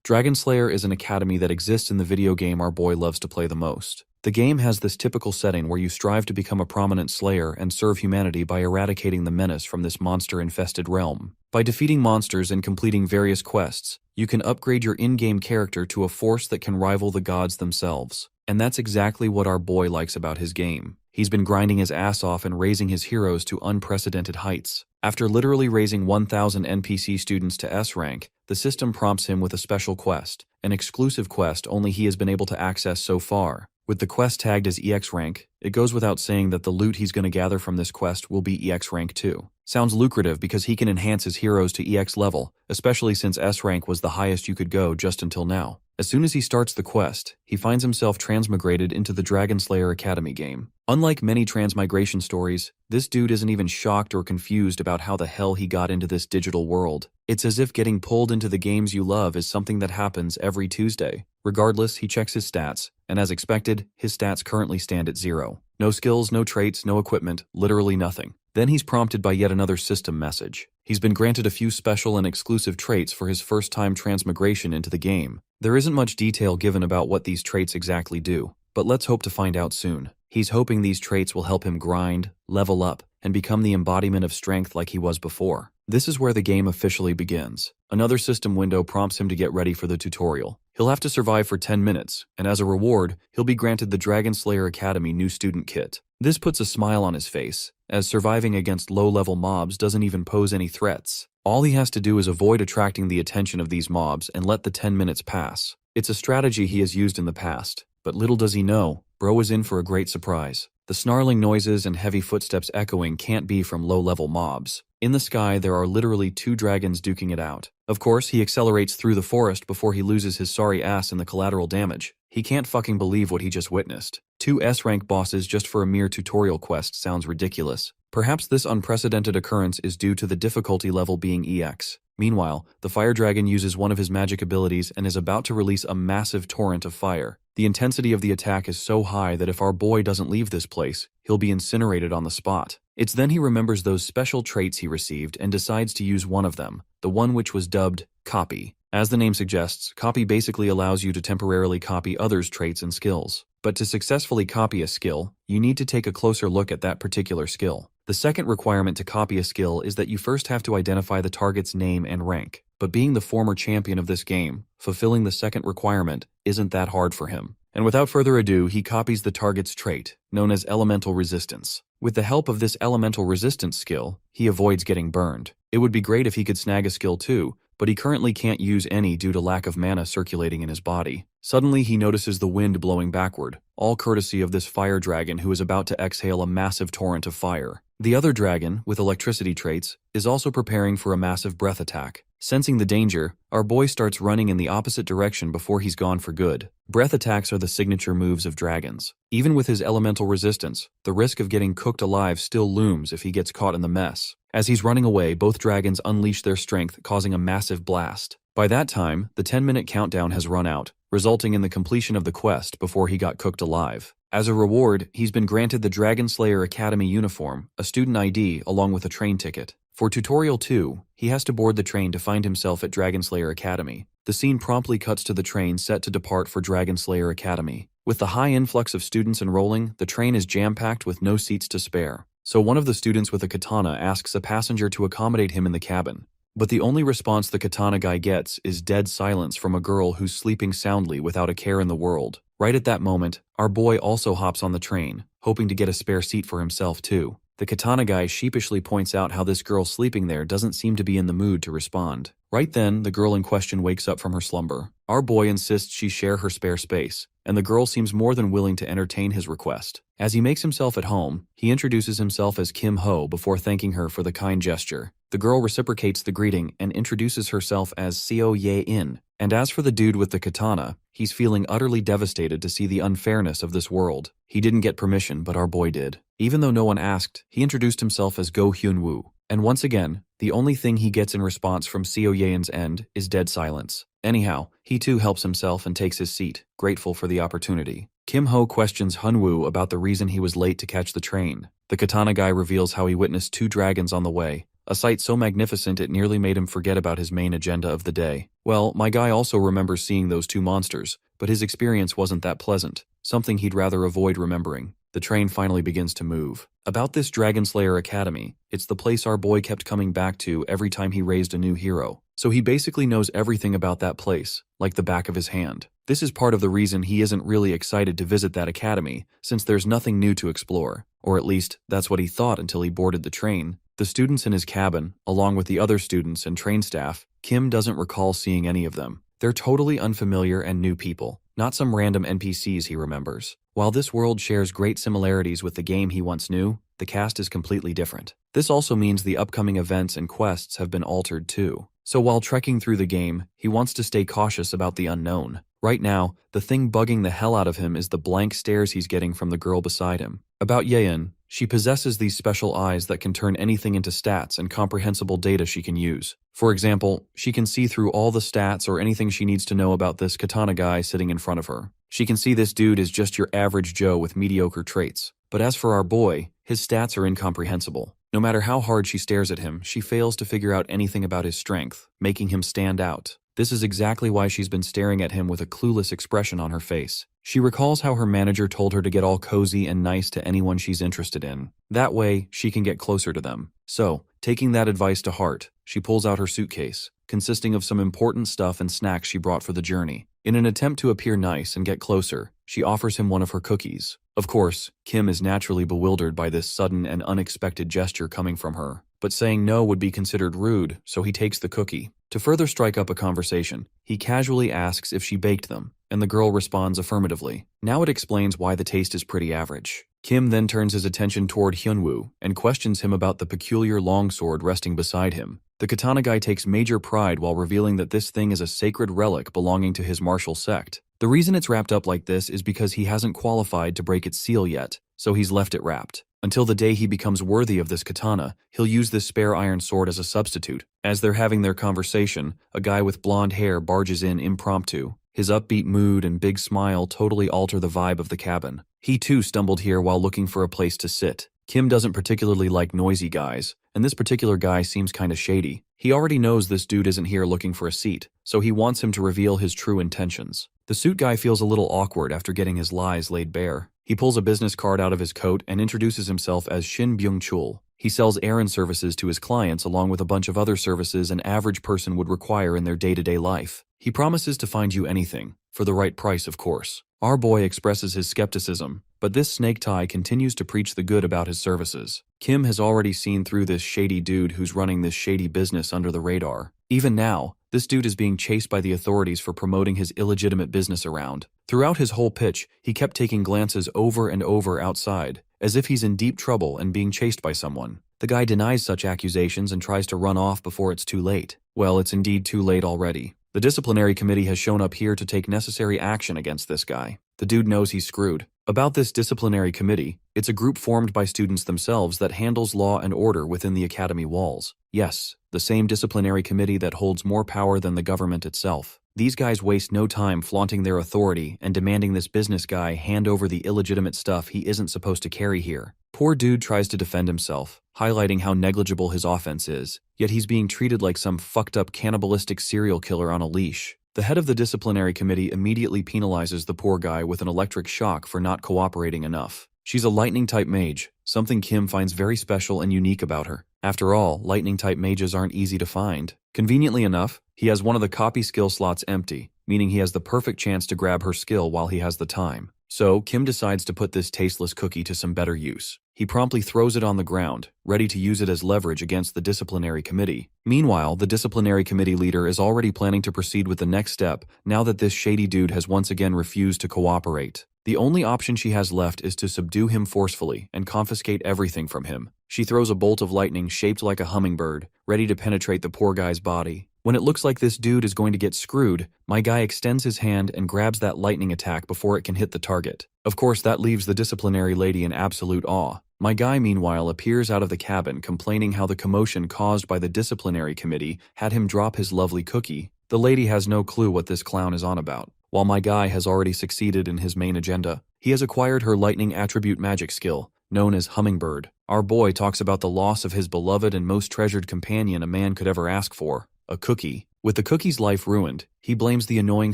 Dragon Slayer is an academy that exists in the video game our boy loves to play the most. The game has this typical setting where you strive to become a prominent slayer and serve humanity by eradicating the menace from this monster-infested realm. By defeating monsters and completing various quests, you can upgrade your in-game character to a force that can rival the gods themselves. And that's exactly what our boy likes about his game. He's been grinding his ass off and raising his heroes to unprecedented heights. After literally raising 1,000 NPC students to S rank, the system prompts him with a special quest, an exclusive quest only he has been able to access so far. With the quest tagged as EX rank, it goes without saying that the loot he's going to gather from this quest will be EX rank too. Sounds lucrative because he can enhance his heroes to EX level, especially since S rank was the highest you could go just until now. As soon as he starts the quest, he finds himself transmigrated into the Dragon Slayer Academy game. Unlike many transmigration stories, this dude isn't even shocked or confused about how the hell he got into this digital world. It's as if getting pulled into the games you love is something that happens every Tuesday. Regardless, he checks his stats, and as expected, his stats currently stand at 0. No skills, no traits, no equipment, literally nothing. Then he's prompted by yet another system message. He's been granted a few special and exclusive traits for his first-time transmigration into the game. There isn't much detail given about what these traits exactly do, but let's hope to find out soon. He's hoping these traits will help him grind, level up, and become the embodiment of strength like he was before. This is where the game officially begins. Another system window prompts him to get ready for the tutorial. He'll have to survive for 10 minutes, and as a reward, he'll be granted the Dragon Slayer Academy new student kit. This puts a smile on his face, as surviving against low-level mobs doesn't even pose any threats. All he has to do is avoid attracting the attention of these mobs and let the 10 minutes pass. It's a strategy he has used in the past, but little does he know, bro is in for a great surprise. The snarling noises and heavy footsteps echoing can't be from low-level mobs. In the sky, there are literally 2 dragons duking it out. Of course, he accelerates through the forest before he loses his sorry ass in the collateral damage. He can't fucking believe what he just witnessed. 2 S-rank bosses just for a mere tutorial quest sounds ridiculous. Perhaps this unprecedented occurrence is due to the difficulty level being EX. Meanwhile, the fire dragon uses one of his magic abilities and is about to release a massive torrent of fire. The intensity of the attack is so high that if our boy doesn't leave this place, he'll be incinerated on the spot. It's then he remembers those special traits he received and decides to use one of them, the one which was dubbed Copy. As the name suggests, Copy basically allows you to temporarily copy others' traits and skills. But to successfully copy a skill, you need to take a closer look at that particular skill. The second requirement to copy a skill is that you first have to identify the target's name and rank. But being the former champion of this game, fulfilling the second requirement isn't that hard for him. And without further ado, he copies the target's trait, known as Elemental Resistance. With the help of this Elemental Resistance skill, he avoids getting burned. It would be great if he could snag a skill too, but he currently can't use any due to lack of mana circulating in his body. Suddenly, he notices the wind blowing backward, all courtesy of this fire dragon who is about to exhale a massive torrent of fire. The other dragon, with electricity traits, is also preparing for a massive breath attack. Sensing the danger, our boy starts running in the opposite direction before he's gone for good. Breath attacks are the signature moves of dragons. Even with his elemental resistance, the risk of getting cooked alive still looms if he gets caught in the mess. As he's running away, both dragons unleash their strength, causing a massive blast. By that time, the 10-minute countdown has run out, resulting in the completion of the quest before he got cooked alive. As a reward, he's been granted the Dragon Slayer Academy uniform, a student ID, along with a train ticket. For Tutorial 2, he has to board the train to find himself at Dragon Slayer Academy. The scene promptly cuts to the train set to depart for Dragon Slayer Academy. With the high influx of students enrolling, the train is jam-packed with no seats to spare. So one of the students with a katana asks a passenger to accommodate him in the cabin. But the only response the katana guy gets is dead silence from a girl who's sleeping soundly without a care in the world. Right at that moment, our boy also hops on the train, hoping to get a spare seat for himself too. The katana guy sheepishly points out how this girl sleeping there doesn't seem to be in the mood to respond. Right then, the girl in question wakes up from her slumber. Our boy insists she share her spare space, and the girl seems more than willing to entertain his request. As he makes himself at home, he introduces himself as Kim Ho before thanking her for the kind gesture. The girl reciprocates the greeting and introduces herself as Seo Yain. And as for the dude with the katana, he's feeling utterly devastated to see the unfairness of this world. He didn't get permission, but our boy did. Even though no one asked, he introduced himself as Hyun Wu. And once again, the only thing he gets in response from Seo Yain's end is dead silence. Anyhow, he too helps himself and takes his seat, grateful for the opportunity. Kim Ho questions Hyun Wu about the reason he was late to catch the train. The katana guy reveals how he witnessed 2 dragons on the way, a sight so magnificent it nearly made him forget about his main agenda of the day. Well, my guy also remembers seeing those two monsters, but his experience wasn't that pleasant, something he'd rather avoid remembering. The train finally begins to move. About this Dragonslayer Academy, it's the place our boy kept coming back to every time he raised a new hero. So he basically knows everything about that place, like the back of his hand. This is part of the reason he isn't really excited to visit that academy, since there's nothing new to explore. Or at least, that's what he thought until he boarded the train. The students in his cabin, along with the other students and train staff, Kim doesn't recall seeing any of them. They're totally unfamiliar and new people, not some random NPCs he remembers. While this world shares great similarities with the game he once knew, the cast is completely different. This also means the upcoming events and quests have been altered too. So while trekking through the game, he wants to stay cautious about the unknown. Right now, the thing bugging the hell out of him is the blank stares he's getting from the girl beside him. About Yain, she possesses these special eyes that can turn anything into stats and comprehensible data she can use. For example, she can see through all the stats or anything she needs to know about this katana guy sitting in front of her. She can see this dude is just your average Joe with mediocre traits. But as for our boy, his stats are incomprehensible. No matter how hard she stares at him, she fails to figure out anything about his strength, making him stand out. This is exactly why she's been staring at him with a clueless expression on her face. She recalls how her manager told her to get all cozy and nice to anyone she's interested in. That way, she can get closer to them. So, taking that advice to heart, she pulls out her suitcase, consisting of some important stuff and snacks she brought for the journey. In an attempt to appear nice and get closer, she offers him one of her cookies. Of course, Kim is naturally bewildered by this sudden and unexpected gesture coming from her, but saying no would be considered rude, so he takes the cookie. To further strike up a conversation, he casually asks if she baked them, and the girl responds affirmatively. Now it explains why the taste is pretty average. Kim then turns his attention toward Hyun Wu and questions him about the peculiar longsword resting beside him. The katana guy takes major pride while revealing that this thing is a sacred relic belonging to his martial sect. The reason it's wrapped up like this is because he hasn't qualified to break its seal yet, so he's left it wrapped. Until the day he becomes worthy of this katana, he'll use this spare iron sword as a substitute. As they're having their conversation, a guy with blonde hair barges in impromptu. His upbeat mood and big smile totally alter the vibe of the cabin. He too stumbled here while looking for a place to sit. Kim doesn't particularly like noisy guys, and this particular guy seems kinda shady. He already knows this dude isn't here looking for a seat, so he wants him to reveal his true intentions. The suit guy feels a little awkward after getting his lies laid bare. He pulls a business card out of his coat and introduces himself as Shin Byung-chul. He sells errand services to his clients along with a bunch of other services an average person would require in their day-to-day life. He promises to find you anything, for the right price of course. Our boy expresses his skepticism, but this snake tie continues to preach the good about his services. Kim has already seen through this shady dude who's running this shady business under the radar. Even now, this dude is being chased by the authorities for promoting his illegitimate business around. Throughout his whole pitch, he kept taking glances over and over outside, as if he's in deep trouble and being chased by someone. The guy denies such accusations and tries to run off before it's too late. Well, it's indeed too late already. The disciplinary committee has shown up here to take necessary action against this guy. The dude knows he's screwed. About this disciplinary committee, it's a group formed by students themselves that handles law and order within the academy walls. Yes, the same disciplinary committee that holds more power than the government itself. These guys waste no time flaunting their authority and demanding this business guy hand over the illegitimate stuff he isn't supposed to carry here. Poor dude tries to defend himself, highlighting how negligible his offense is, yet he's being treated like some fucked up cannibalistic serial killer on a leash. The head of the disciplinary committee immediately penalizes the poor guy with an electric shock for not cooperating enough. She's a lightning-type mage, something Kim finds very special and unique about her. After all, lightning-type mages aren't easy to find. Conveniently enough, he has one of the copy skill slots empty, meaning he has the perfect chance to grab her skill while he has the time. So, Kim decides to put this tasteless cookie to some better use. He promptly throws it on the ground, ready to use it as leverage against the disciplinary committee. Meanwhile, the disciplinary committee leader is already planning to proceed with the next step now that this shady dude has once again refused to cooperate. The only option she has left is to subdue him forcefully and confiscate everything from him. She throws a bolt of lightning shaped like a hummingbird, ready to penetrate the poor guy's body. When it looks like this dude is going to get screwed, my guy extends his hand and grabs that lightning attack before it can hit the target. Of course, that leaves the disciplinary lady in absolute awe. My guy, meanwhile, appears out of the cabin complaining how the commotion caused by the disciplinary committee had him drop his lovely cookie. The lady has no clue what this clown is on about. While my guy has already succeeded in his main agenda, he has acquired her lightning attribute magic skill, known as Hummingbird. Our boy talks about the loss of his beloved and most treasured companion a man could ever ask for, a cookie. With the cookie's life ruined, he blames the annoying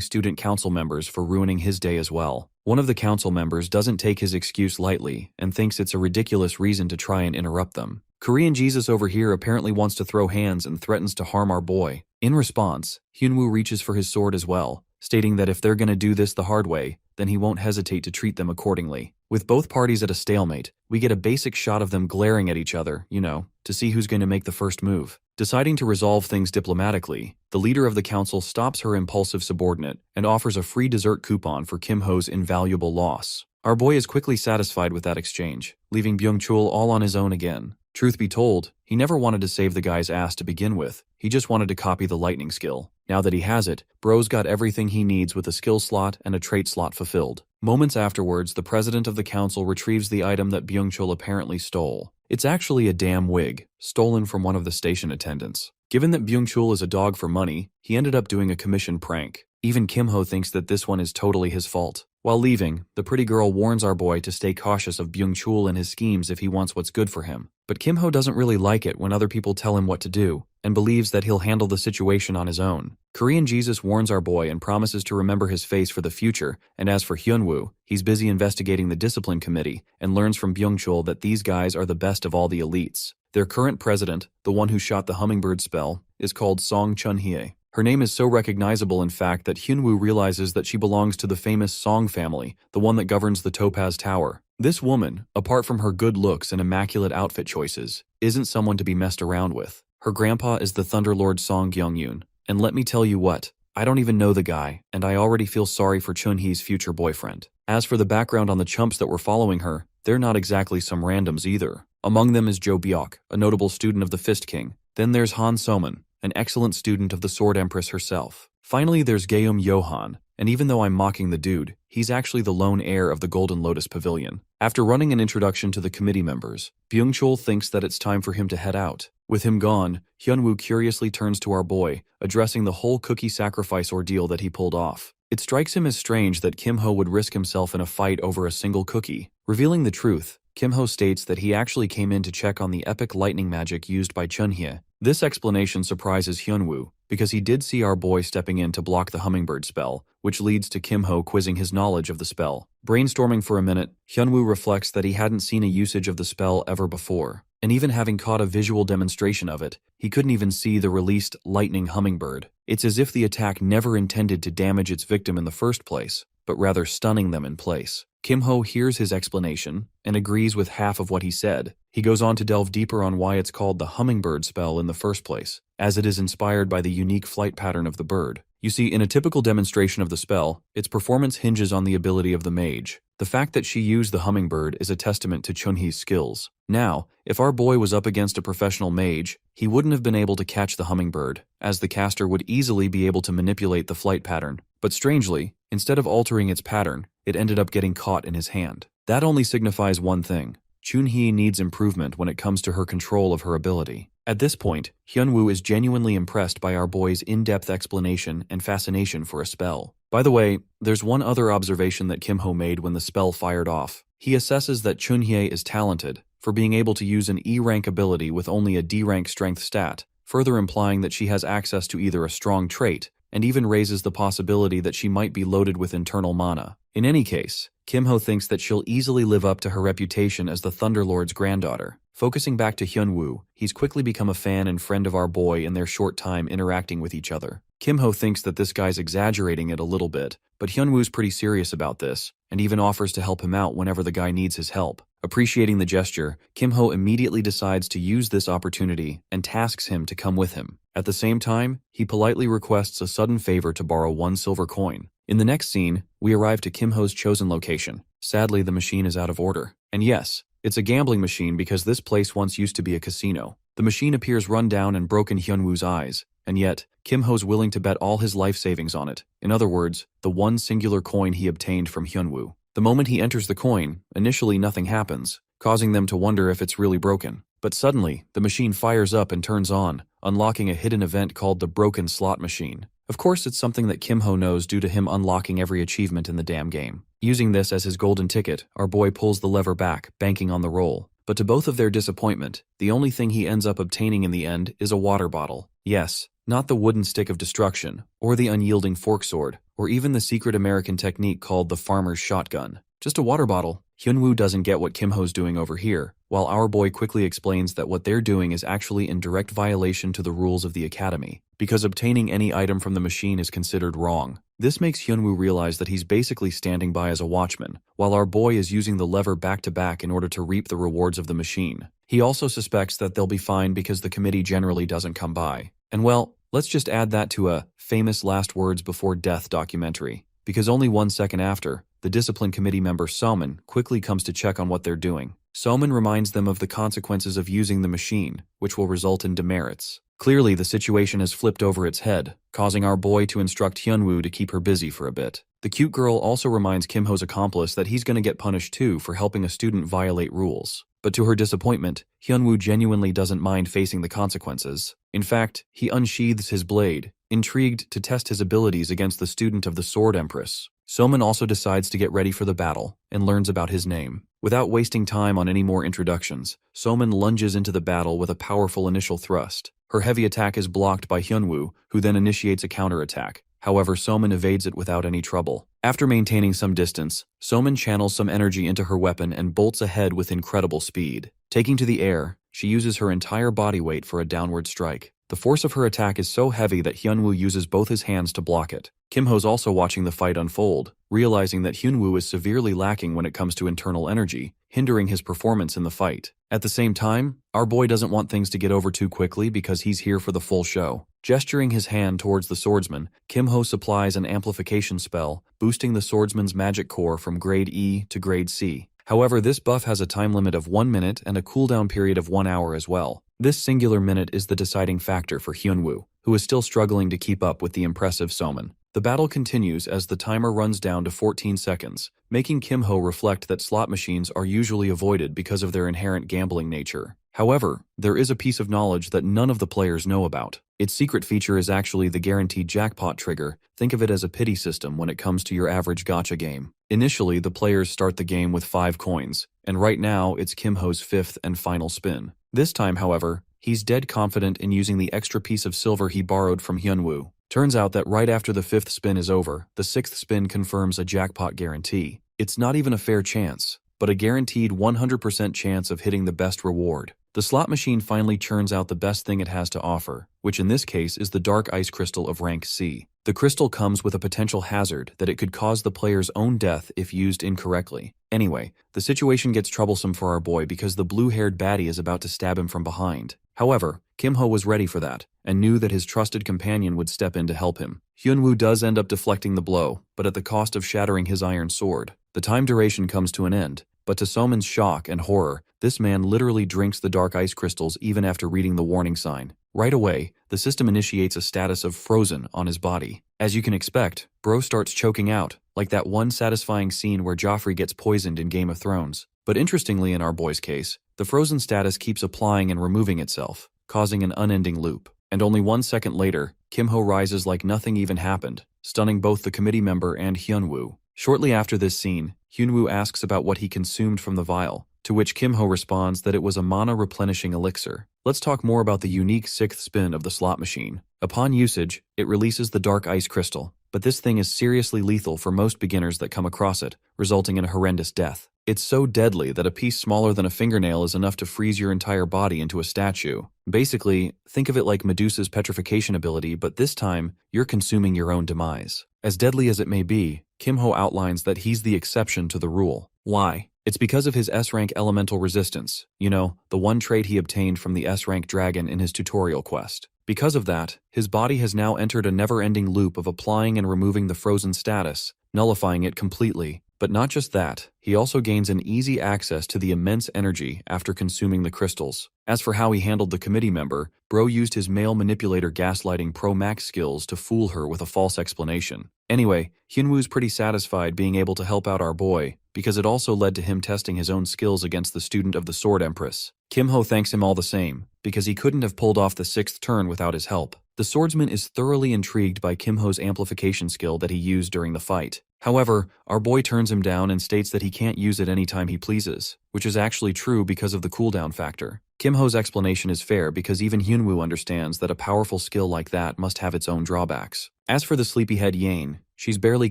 student council members for ruining his day as well. One of the council members doesn't take his excuse lightly and thinks it's a ridiculous reason to try and interrupt them. Korean Jesus over here apparently wants to throw hands and threatens to harm our boy. In response, Hyun Wu reaches for his sword as well, stating that if they're gonna do this the hard way, then he won't hesitate to treat them accordingly. With both parties at a stalemate, we get a basic shot of them glaring at each other, to see who's going to make the first move. Deciding to resolve things diplomatically, the leader of the council stops her impulsive subordinate and offers a free dessert coupon for Kim Ho's invaluable loss. Our boy is quickly satisfied with that exchange, leaving Byung-chul all on his own again. Truth be told, he never wanted to save the guy's ass to begin with, he just wanted to copy the lightning skill. Now that he has it, bro's got everything he needs with a skill slot and a trait slot fulfilled. Moments afterwards, the president of the council retrieves the item that Byung-chul apparently stole. It's actually a damn wig, stolen from one of the station attendants. Given that Byung-chul is a dog for money, he ended up doing a commission prank. Even Kim Ho thinks that this one is totally his fault. While leaving, the pretty girl warns our boy to stay cautious of Byung-chul and his schemes if he wants what's good for him. But Kim Ho doesn't really like it when other people tell him what to do, and believes that he'll handle the situation on his own. Korean Jesus warns our boy and promises to remember his face for the future, and as for Hyun Wu, he's busy investigating the discipline committee and learns from Byung-chul that these guys are the best of all the elites. Their current president, the one who shot the hummingbird spell, is called Song Chunhi. Her name is so recognizable in fact that Hyun Wu realizes that she belongs to the famous Song family, the one that governs the Topaz Tower. This woman, apart from her good looks and immaculate outfit choices, isn't someone to be messed around with. Her grandpa is the Thunderlord Song Gyeong-yoon, and let me tell you what, I don't even know the guy, and I already feel sorry for Chunhi's future boyfriend. As for the background on the chumps that were following her, they're not exactly some randoms either. Among them is Joe Bak, a notable student of the Fist King. Then there's Han Soman, an excellent student of the Sword Empress herself. Finally, there's Gaeum Yohan, and even though I'm mocking the dude, he's actually the lone heir of the Golden Lotus Pavilion. After running an introduction to the committee members, Byung-chul thinks that it's time for him to head out. With him gone, Hyun Wu curiously turns to our boy, addressing the whole cookie sacrifice ordeal that he pulled off. It strikes him as strange that Kim Ho would risk himself in a fight over a single cookie. Revealing the truth, Kim Ho states that he actually came in to check on the epic lightning magic used by Chunhi. This explanation surprises Hyun Wu, because he did see our boy stepping in to block the hummingbird spell, which leads to Kim Ho quizzing his knowledge of the spell. Brainstorming for a minute, Hyun Wu reflects that he hadn't seen a usage of the spell ever before, and even having caught a visual demonstration of it, he couldn't even see the released lightning hummingbird. It's as if the attack never intended to damage its victim in the first place, but rather stunning them in place. Kim Ho hears his explanation and agrees with half of what he said. He goes on to delve deeper on why it's called the hummingbird spell in the first place, as it is inspired by the unique flight pattern of the bird. You see, in a typical demonstration of the spell, its performance hinges on the ability of the mage. The fact that she used the hummingbird is a testament to Chunhi's skills. Now, if our boy was up against a professional mage, he wouldn't have been able to catch the hummingbird, as the caster would easily be able to manipulate the flight pattern. But strangely, instead of altering its pattern, it ended up getting caught in his hand. That only signifies one thing. Chunhi needs improvement when it comes to her control of her ability. At this point, Hyun Wu is genuinely impressed by our boy's in-depth explanation and fascination for a spell. By the way, there's one other observation that Kim Ho made when the spell fired off. He assesses that Chunhi is talented for being able to use an E-rank ability with only a D-rank strength stat, further implying that she has access to either a strong trait, and even raises the possibility that she might be loaded with internal mana. In any case, Kim Ho thinks that she'll easily live up to her reputation as the Thunderlord's granddaughter. Focusing back to Hyun Wu, he's quickly become a fan and friend of our boy in their short time interacting with each other. Kim Ho thinks that this guy's exaggerating it a little bit, but Hyun Wu's pretty serious about this, and even offers to help him out whenever the guy needs his help. Appreciating the gesture, Kim Ho immediately decides to use this opportunity and tasks him to come with him. At the same time, he politely requests a sudden favor to borrow 1 silver coin. In the next scene, we arrive to Kim Ho's chosen location. Sadly, the machine is out of order. And yes, it's a gambling machine because this place once used to be a casino. The machine appears run down and broken Hyun Wu's eyes, and yet, Kim Ho's willing to bet all his life savings on it. In other words, the one singular coin he obtained from Hyun Wu. The moment he enters the coin, initially nothing happens, causing them to wonder if it's really broken. But suddenly, the machine fires up and turns on, unlocking a hidden event called the Broken Slot Machine. Of course, it's something that Kim Ho knows due to him unlocking every achievement in the damn game. Using this as his golden ticket, our boy pulls the lever back, banking on the roll. But to both of their disappointment, the only thing he ends up obtaining in the end is a water bottle. Yes, not the wooden stick of destruction, or the unyielding fork sword, or even the secret American technique called the farmer's shotgun. Just a water bottle. Hyun Wu doesn't get what Kim Ho's doing over here, while our boy quickly explains that what they're doing is actually in direct violation to the rules of the academy, because obtaining any item from the machine is considered wrong. This makes Hyun Wu realize that he's basically standing by as a watchman, while our boy is using the lever back-to-back in order to reap the rewards of the machine. He also suspects that they'll be fine because the committee generally doesn't come by. And well, let's just add that to a famous last words before death documentary, because only 1 second after, the discipline committee member Soman quickly comes to check on what they're doing. Soman reminds them of the consequences of using the machine, which will result in demerits. Clearly, the situation has flipped over its head, causing our boy to instruct Hyun Wu to keep her busy for a bit. The cute girl also reminds Kim Ho's accomplice that he's going to get punished too for helping a student violate rules. But to her disappointment, Hyun Wu genuinely doesn't mind facing the consequences. In fact, he unsheathes his blade, intrigued to test his abilities against the student of the Sword Empress. Soman also decides to get ready for the battle, and learns about his name. Without wasting time on any more introductions, Soman lunges into the battle with a powerful initial thrust. Her heavy attack is blocked by Hyun Wu, who then initiates a counterattack. However, Soman evades it without any trouble. After maintaining some distance, Soman channels some energy into her weapon and bolts ahead with incredible speed. Taking to the air, she uses her entire body weight for a downward strike. The force of her attack is so heavy that Hyun Wu uses both his hands to block it. Kim Ho's also watching the fight unfold, realizing that Hyun Wu is severely lacking when it comes to internal energy, hindering his performance in the fight. At the same time, our boy doesn't want things to get over too quickly because he's here for the full show. Gesturing his hand towards the swordsman, Kim Ho supplies an amplification spell, boosting the swordsman's magic core from grade E to grade C. However, this buff has a time limit of 1 minute and a cooldown period of 1 hour as well. This singular minute is the deciding factor for Hyun Wu, who is still struggling to keep up with the impressive Soman. The battle continues as the timer runs down to 14 seconds, making Kim Ho reflect that slot machines are usually avoided because of their inherent gambling nature. However, there is a piece of knowledge that none of the players know about. Its secret feature is actually the guaranteed jackpot trigger. Think of it as a pity system when it comes to your average gacha game. Initially, the players start the game with 5 coins, and right now it's Kim Ho's 5th and final spin. This time, however, he's dead confident in using the extra piece of silver he borrowed from Hyun Wu. Turns out that right after the 5th spin is over, the 6th spin confirms a jackpot guarantee. It's not even a fair chance, but a guaranteed 100% chance of hitting the best reward. The slot machine finally churns out the best thing it has to offer, which in this case is the dark ice crystal of rank C. The crystal comes with a potential hazard that it could cause the player's own death if used incorrectly. Anyway, the situation gets troublesome for our boy because the blue-haired baddie is about to stab him from behind. However, Kim Ho was ready for that, and knew that his trusted companion would step in to help him. Hyun Wu does end up deflecting the blow, but at the cost of shattering his iron sword. The time duration comes to an end, but to Soman's shock and horror, this man literally drinks the dark ice crystals even after reading the warning sign. Right away, the system initiates a status of frozen on his body. As you can expect, bro starts choking out, like that one satisfying scene where Joffrey gets poisoned in Game of Thrones. But interestingly in our boy's case, the frozen status keeps applying and removing itself, causing an unending loop. And only 1 second later, Kim Ho rises like nothing even happened, stunning both the committee member and Hyun Wu. Shortly after this scene, Hyun Wu asks about what he consumed from the vial, to which Kim Ho responds that it was a mana-replenishing elixir. Let's talk more about the unique 6th spin of the slot machine. Upon usage, it releases the dark ice crystal, but this thing is seriously lethal for most beginners that come across it, resulting in a horrendous death. It's so deadly that a piece smaller than a fingernail is enough to freeze your entire body into a statue. Basically, think of it like Medusa's petrification ability, but this time, you're consuming your own demise. As deadly as it may be, Kim Ho outlines that he's the exception to the rule. Why? It's because of his S-rank elemental resistance, you know, the one trait he obtained from the S-rank dragon in his tutorial quest. Because of that, his body has now entered a never-ending loop of applying and removing the frozen status, nullifying it completely. But not just that, he also gains an easy access to the immense energy after consuming the crystals. As for how he handled the committee member, bro used his male manipulator gaslighting Pro Max skills to fool her with a false explanation. Anyway, Hyun Wu's pretty satisfied being able to help out our boy, because it also led to him testing his own skills against the student of the Sword Empress. Kim Ho thanks him all the same, because he couldn't have pulled off the 6th turn without his help. The swordsman is thoroughly intrigued by Kim-ho's amplification skill that he used during the fight. However, our boy turns him down and states that he can't use it anytime he pleases, which is actually true because of the cooldown factor. Kim-ho's explanation is fair because even Hyun Wu understands that a powerful skill like that must have its own drawbacks. As for the sleepyhead Yain, she's barely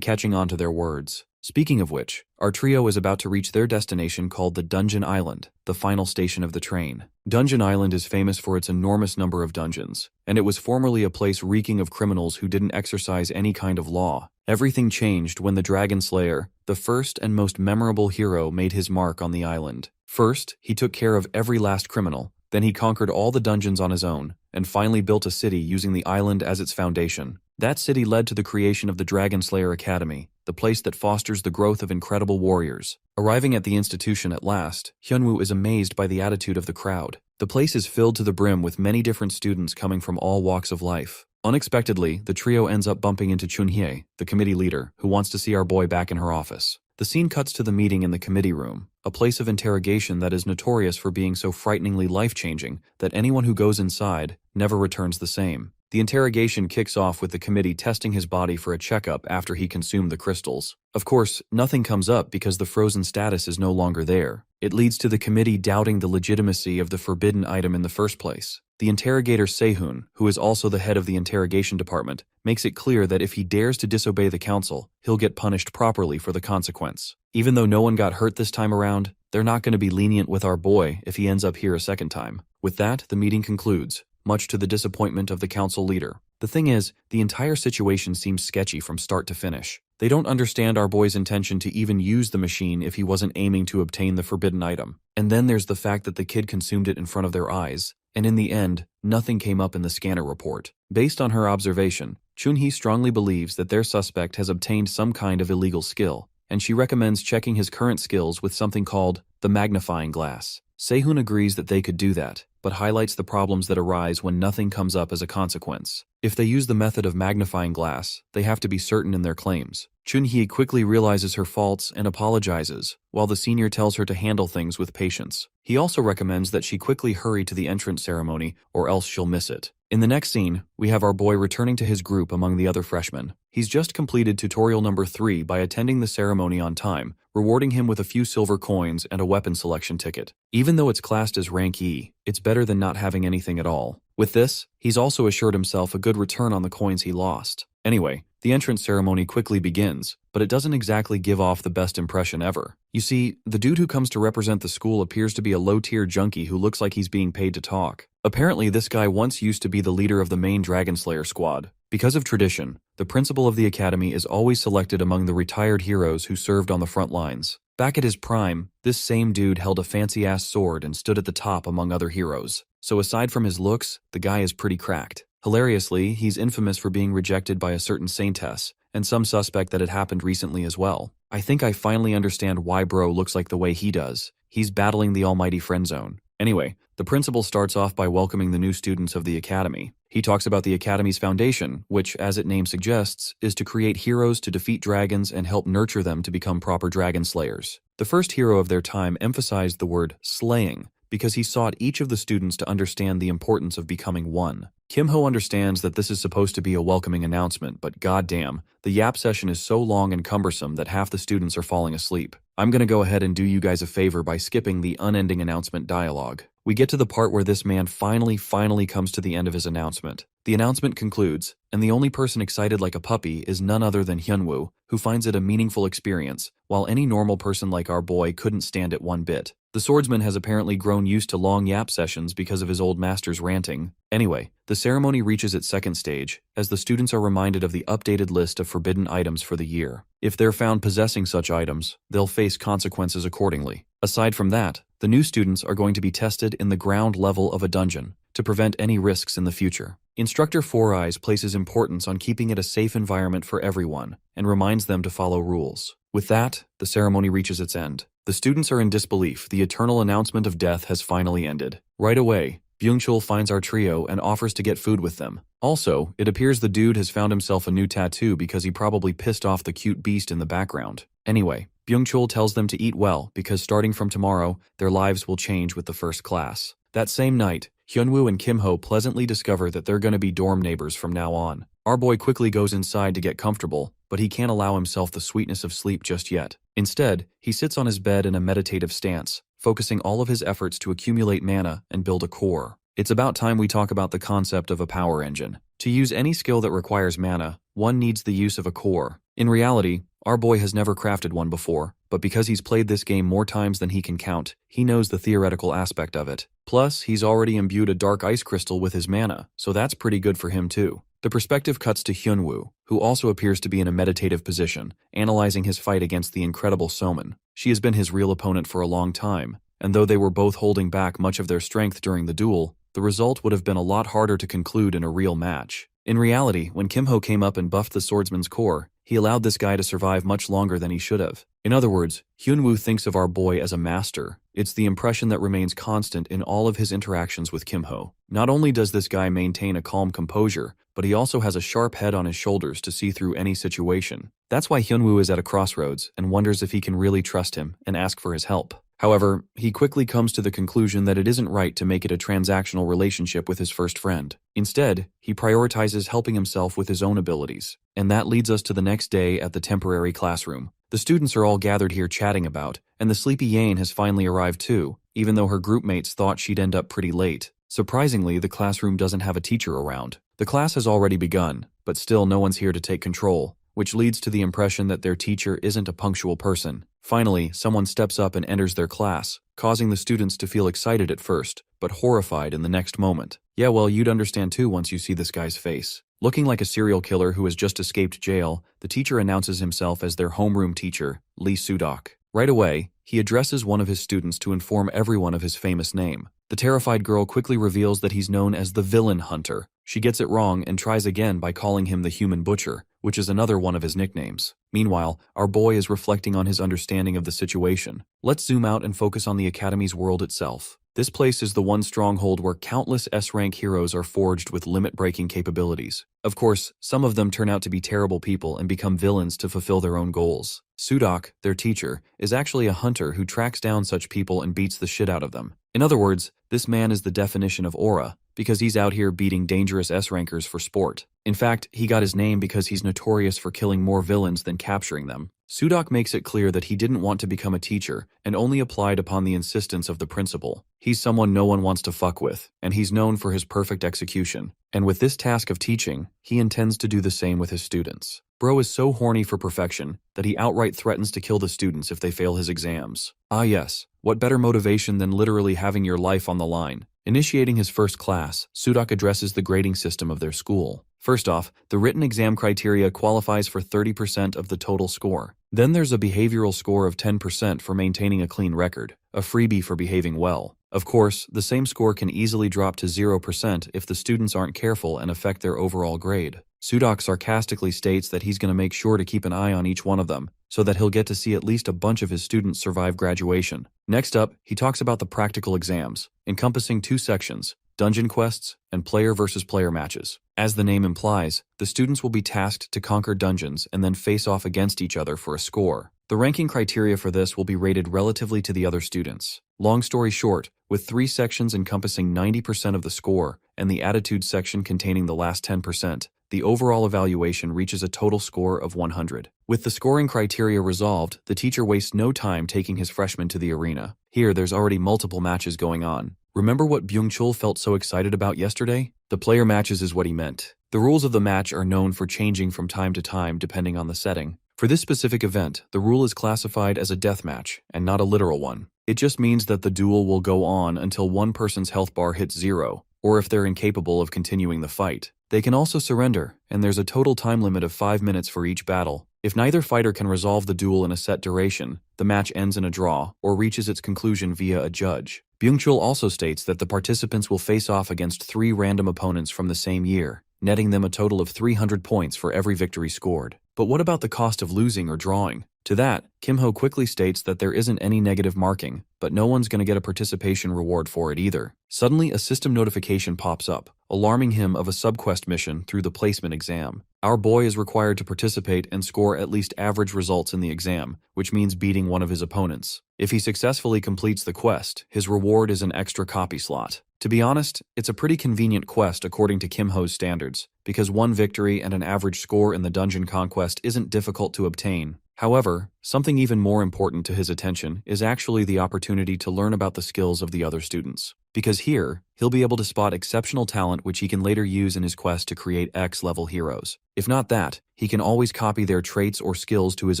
catching on to their words. Speaking of which, our trio is about to reach their destination called the Dungeon Island, the final station of the train. Dungeon Island is famous for its enormous number of dungeons, and it was formerly a place reeking of criminals who didn't exercise any kind of law. Everything changed when the Dragon Slayer, the first and most memorable hero, made his mark on the island. First, he took care of every last criminal, then he conquered all the dungeons on his own, and finally built a city using the island as its foundation. That city led to the creation of the Dragon Slayer Academy, the place that fosters the growth of incredible warriors. Arriving at the institution at last, Hyun Wu is amazed by the attitude of the crowd. The place is filled to the brim with many different students coming from all walks of life. Unexpectedly, the trio ends up bumping into Chunhi, the committee leader, who wants to see our boy back in her office. The scene cuts to the meeting in the committee room, a place of interrogation that is notorious for being so frighteningly life-changing that anyone who goes inside never returns the same. The interrogation kicks off with the committee testing his body for a checkup after he consumed the crystals. Of course, nothing comes up because the frozen status is no longer there. It leads to the committee doubting the legitimacy of the forbidden item in the first place. The interrogator Sehun, who is also the head of the interrogation department, makes it clear that if he dares to disobey the council, he'll get punished properly for the consequence. Even though no one got hurt this time around, they're not going to be lenient with our boy if he ends up here a second time. With that, the meeting concludes, much to the disappointment of the council leader. The thing is, the entire situation seems sketchy from start to finish. They don't understand our boy's intention to even use the machine if he wasn't aiming to obtain the forbidden item. And then there's the fact that the kid consumed it in front of their eyes. And in the end, nothing came up in the scanner report. Based on her observation, Chunhi strongly believes that their suspect has obtained some kind of illegal skill, and she recommends checking his current skills with something called the magnifying glass. Sehun agrees that they could do that, but highlights the problems that arise when nothing comes up as a consequence. If they use the method of magnifying glass, they have to be certain in their claims. Chunhi quickly realizes her faults and apologizes, while the senior tells her to handle things with patience. He also recommends that she quickly hurry to the entrance ceremony, or else she'll miss it. In the next scene, we have our boy returning to his group among the other freshmen. He's just completed tutorial number 3 by attending the ceremony on time, rewarding him with a few silver coins and a weapon selection ticket. Even though it's classed as rank E, it's better than not having anything at all. With this, he's also assured himself a good return on the coins he lost. Anyway, the entrance ceremony quickly begins, but it doesn't exactly give off the best impression ever. You see, the dude who comes to represent the school appears to be a low-tier junkie who looks like he's being paid to talk. Apparently, this guy once used to be the leader of the main Dragon Slayer squad. Because of tradition, the principal of the academy is always selected among the retired heroes who served on the front lines. Back at his prime, this same dude held a fancy-ass sword and stood at the top among other heroes. So aside from his looks, the guy is pretty cracked. Hilariously, he's infamous for being rejected by a certain saintess, and some suspect that it happened recently as well. I think I finally understand why bro looks like the way he does. He's battling the almighty friend zone. Anyway, the principal starts off by welcoming the new students of the academy. He talks about the academy's foundation, which, as its name suggests, is to create heroes to defeat dragons and help nurture them to become proper dragon slayers. The first hero of their time emphasized the word slaying, because he sought each of the students to understand the importance of becoming one. Kim-ho understands that this is supposed to be a welcoming announcement, but goddamn, the yap session is so long and cumbersome that half the students are falling asleep. I'm gonna go ahead and do you guys a favor by skipping the unending announcement dialogue. We get to the part where this man finally comes to the end of his announcement. The announcement concludes, and the only person excited like a puppy is none other than Hyun Wu, who finds it a meaningful experience, while any normal person like our boy couldn't stand it one bit. The swordsman has apparently grown used to long yap sessions because of his old master's ranting. Anyway, the ceremony reaches its second stage, as the students are reminded of the updated list of forbidden items for the year. If they're found possessing such items, they'll face consequences accordingly. Aside from that, the new students are going to be tested in the ground level of a dungeon to prevent any risks in the future. Instructor Four Eyes places importance on keeping it a safe environment for everyone and reminds them to follow rules. With that, the ceremony reaches its end. The students are in disbelief. The eternal announcement of death has finally ended. Right away, Byung-chul finds our trio and offers to get food with them. Also, it appears the dude has found himself a new tattoo because he probably pissed off the cute beast in the background. Anyway, Byung-chul tells them to eat well because starting from tomorrow, their lives will change with the first class. That same night, Hyun Wu and Kim Ho pleasantly discover that they're going to be dorm neighbors from now on. Our boy quickly goes inside to get comfortable, but he can't allow himself the sweetness of sleep just yet. Instead, he sits on his bed in a meditative stance, focusing all of his efforts to accumulate mana and build a core. It's about time we talk about the concept of a power engine. To use any skill that requires mana, one needs the use of a core. In reality, our boy has never crafted one before, but because he's played this game more times than he can count, he knows the theoretical aspect of it. Plus, he's already imbued a dark ice crystal with his mana, so that's pretty good for him too. The perspective cuts to Hyun Wu, who also appears to be in a meditative position, analyzing his fight against the incredible Soman. She has been his real opponent for a long time, and though they were both holding back much of their strength during the duel, the result would have been a lot harder to conclude in a real match. In reality, when Kim Ho came up and buffed the swordsman's core, he allowed this guy to survive much longer than he should have. In other words, Hyun Wu thinks of our boy as a master. It's the impression that remains constant in all of his interactions with Kim Ho. Not only does this guy maintain a calm composure, but he also has a sharp head on his shoulders to see through any situation. That's why Hyun Wu is at a crossroads and wonders if he can really trust him and ask for his help. However, he quickly comes to the conclusion that it isn't right to make it a transactional relationship with his first friend. Instead, he prioritizes helping himself with his own abilities. And that leads us to the next day at the temporary classroom. The students are all gathered here chatting about, and the sleepy Yain has finally arrived too, even though her groupmates thought she'd end up pretty late. Surprisingly, the classroom doesn't have a teacher around. The class has already begun, but still no one's here to take control, which leads to the impression that their teacher isn't a punctual person. Finally, someone steps up and enters their class, causing the students to feel excited at first, but horrified in the next moment. Yeah, well, you'd understand too once you see this guy's face. Looking like a serial killer who has just escaped jail, the teacher announces himself as their homeroom teacher, Lee Sudok. Right away, he addresses one of his students to inform everyone of his famous name. The terrified girl quickly reveals that he's known as the Villain Hunter. She gets it wrong and tries again by calling him the Human Butcher, which is another one of his nicknames. Meanwhile, our boy is reflecting on his understanding of the situation. Let's zoom out and focus on the Academy's world itself. This place is the one stronghold where countless S-rank heroes are forged with limit-breaking capabilities. Of course, some of them turn out to be terrible people and become villains to fulfill their own goals. Sudok, their teacher, is actually a hunter who tracks down such people and beats the shit out of them. In other words, this man is the definition of aura, because he's out here beating dangerous S-rankers for sport. In fact, he got his name because he's notorious for killing more villains than capturing them. Sudok makes it clear that he didn't want to become a teacher and only applied upon the insistence of the principal. He's someone no one wants to fuck with, and he's known for his perfect execution. And with this task of teaching, he intends to do the same with his students. Bro is so horny for perfection that he outright threatens to kill the students if they fail his exams. Ah yes, what better motivation than literally having your life on the line? Initiating his first class, Sudok addresses the grading system of their school. First off, the written exam criteria qualifies for 30% of the total score. Then there's a behavioral score of 10% for maintaining a clean record, a freebie for behaving well. Of course, the same score can easily drop to 0% if the students aren't careful and affect their overall grade. Sudok sarcastically states that he's going to make sure to keep an eye on each one of them, so that he'll get to see at least a bunch of his students survive graduation. Next up, he talks about the practical exams, encompassing two sections, dungeon quests and player versus player matches. As the name implies, the students will be tasked to conquer dungeons and then face off against each other for a score. The ranking criteria for this will be rated relatively to the other students. Long story short, with 3 sections encompassing 90% of the score and the attitude section containing the last 10%, the overall evaluation reaches a total score of 100. With the scoring criteria resolved, the teacher wastes no time taking his freshmen to the arena. Here, there's already multiple matches going on. Remember what Byung-chul felt so excited about yesterday? The player matches is what he meant. The rules of the match are known for changing from time to time depending on the setting. For this specific event, the rule is classified as a death match, and not a literal one. It just means that the duel will go on until one person's health bar hits 0, or if they're incapable of continuing the fight. They can also surrender, and there's a total time limit of 5 minutes for each battle. If neither fighter can resolve the duel in a set duration, the match ends in a draw, or reaches its conclusion via a judge. Byung-chul also states that the participants will face off against 3 random opponents from the same year, netting them a total of 300 points for every victory scored. But what about the cost of losing or drawing? To that, Kim Ho quickly states that there isn't any negative marking, but no one's going to get a participation reward for it either. Suddenly, a system notification pops up, alarming him of a subquest mission through the placement exam. Our boy is required to participate and score at least average results in the exam, which means beating one of his opponents. If he successfully completes the quest, his reward is an extra copy slot. To be honest, it's a pretty convenient quest according to Kim Ho's standards, because one victory and an average score in the dungeon conquest isn't difficult to obtain. However, something even more important to his attention is actually the opportunity to learn about the skills of the other students. Because here, he'll be able to spot exceptional talent which he can later use in his quest to create X-level heroes. If not that, he can always copy their traits or skills to his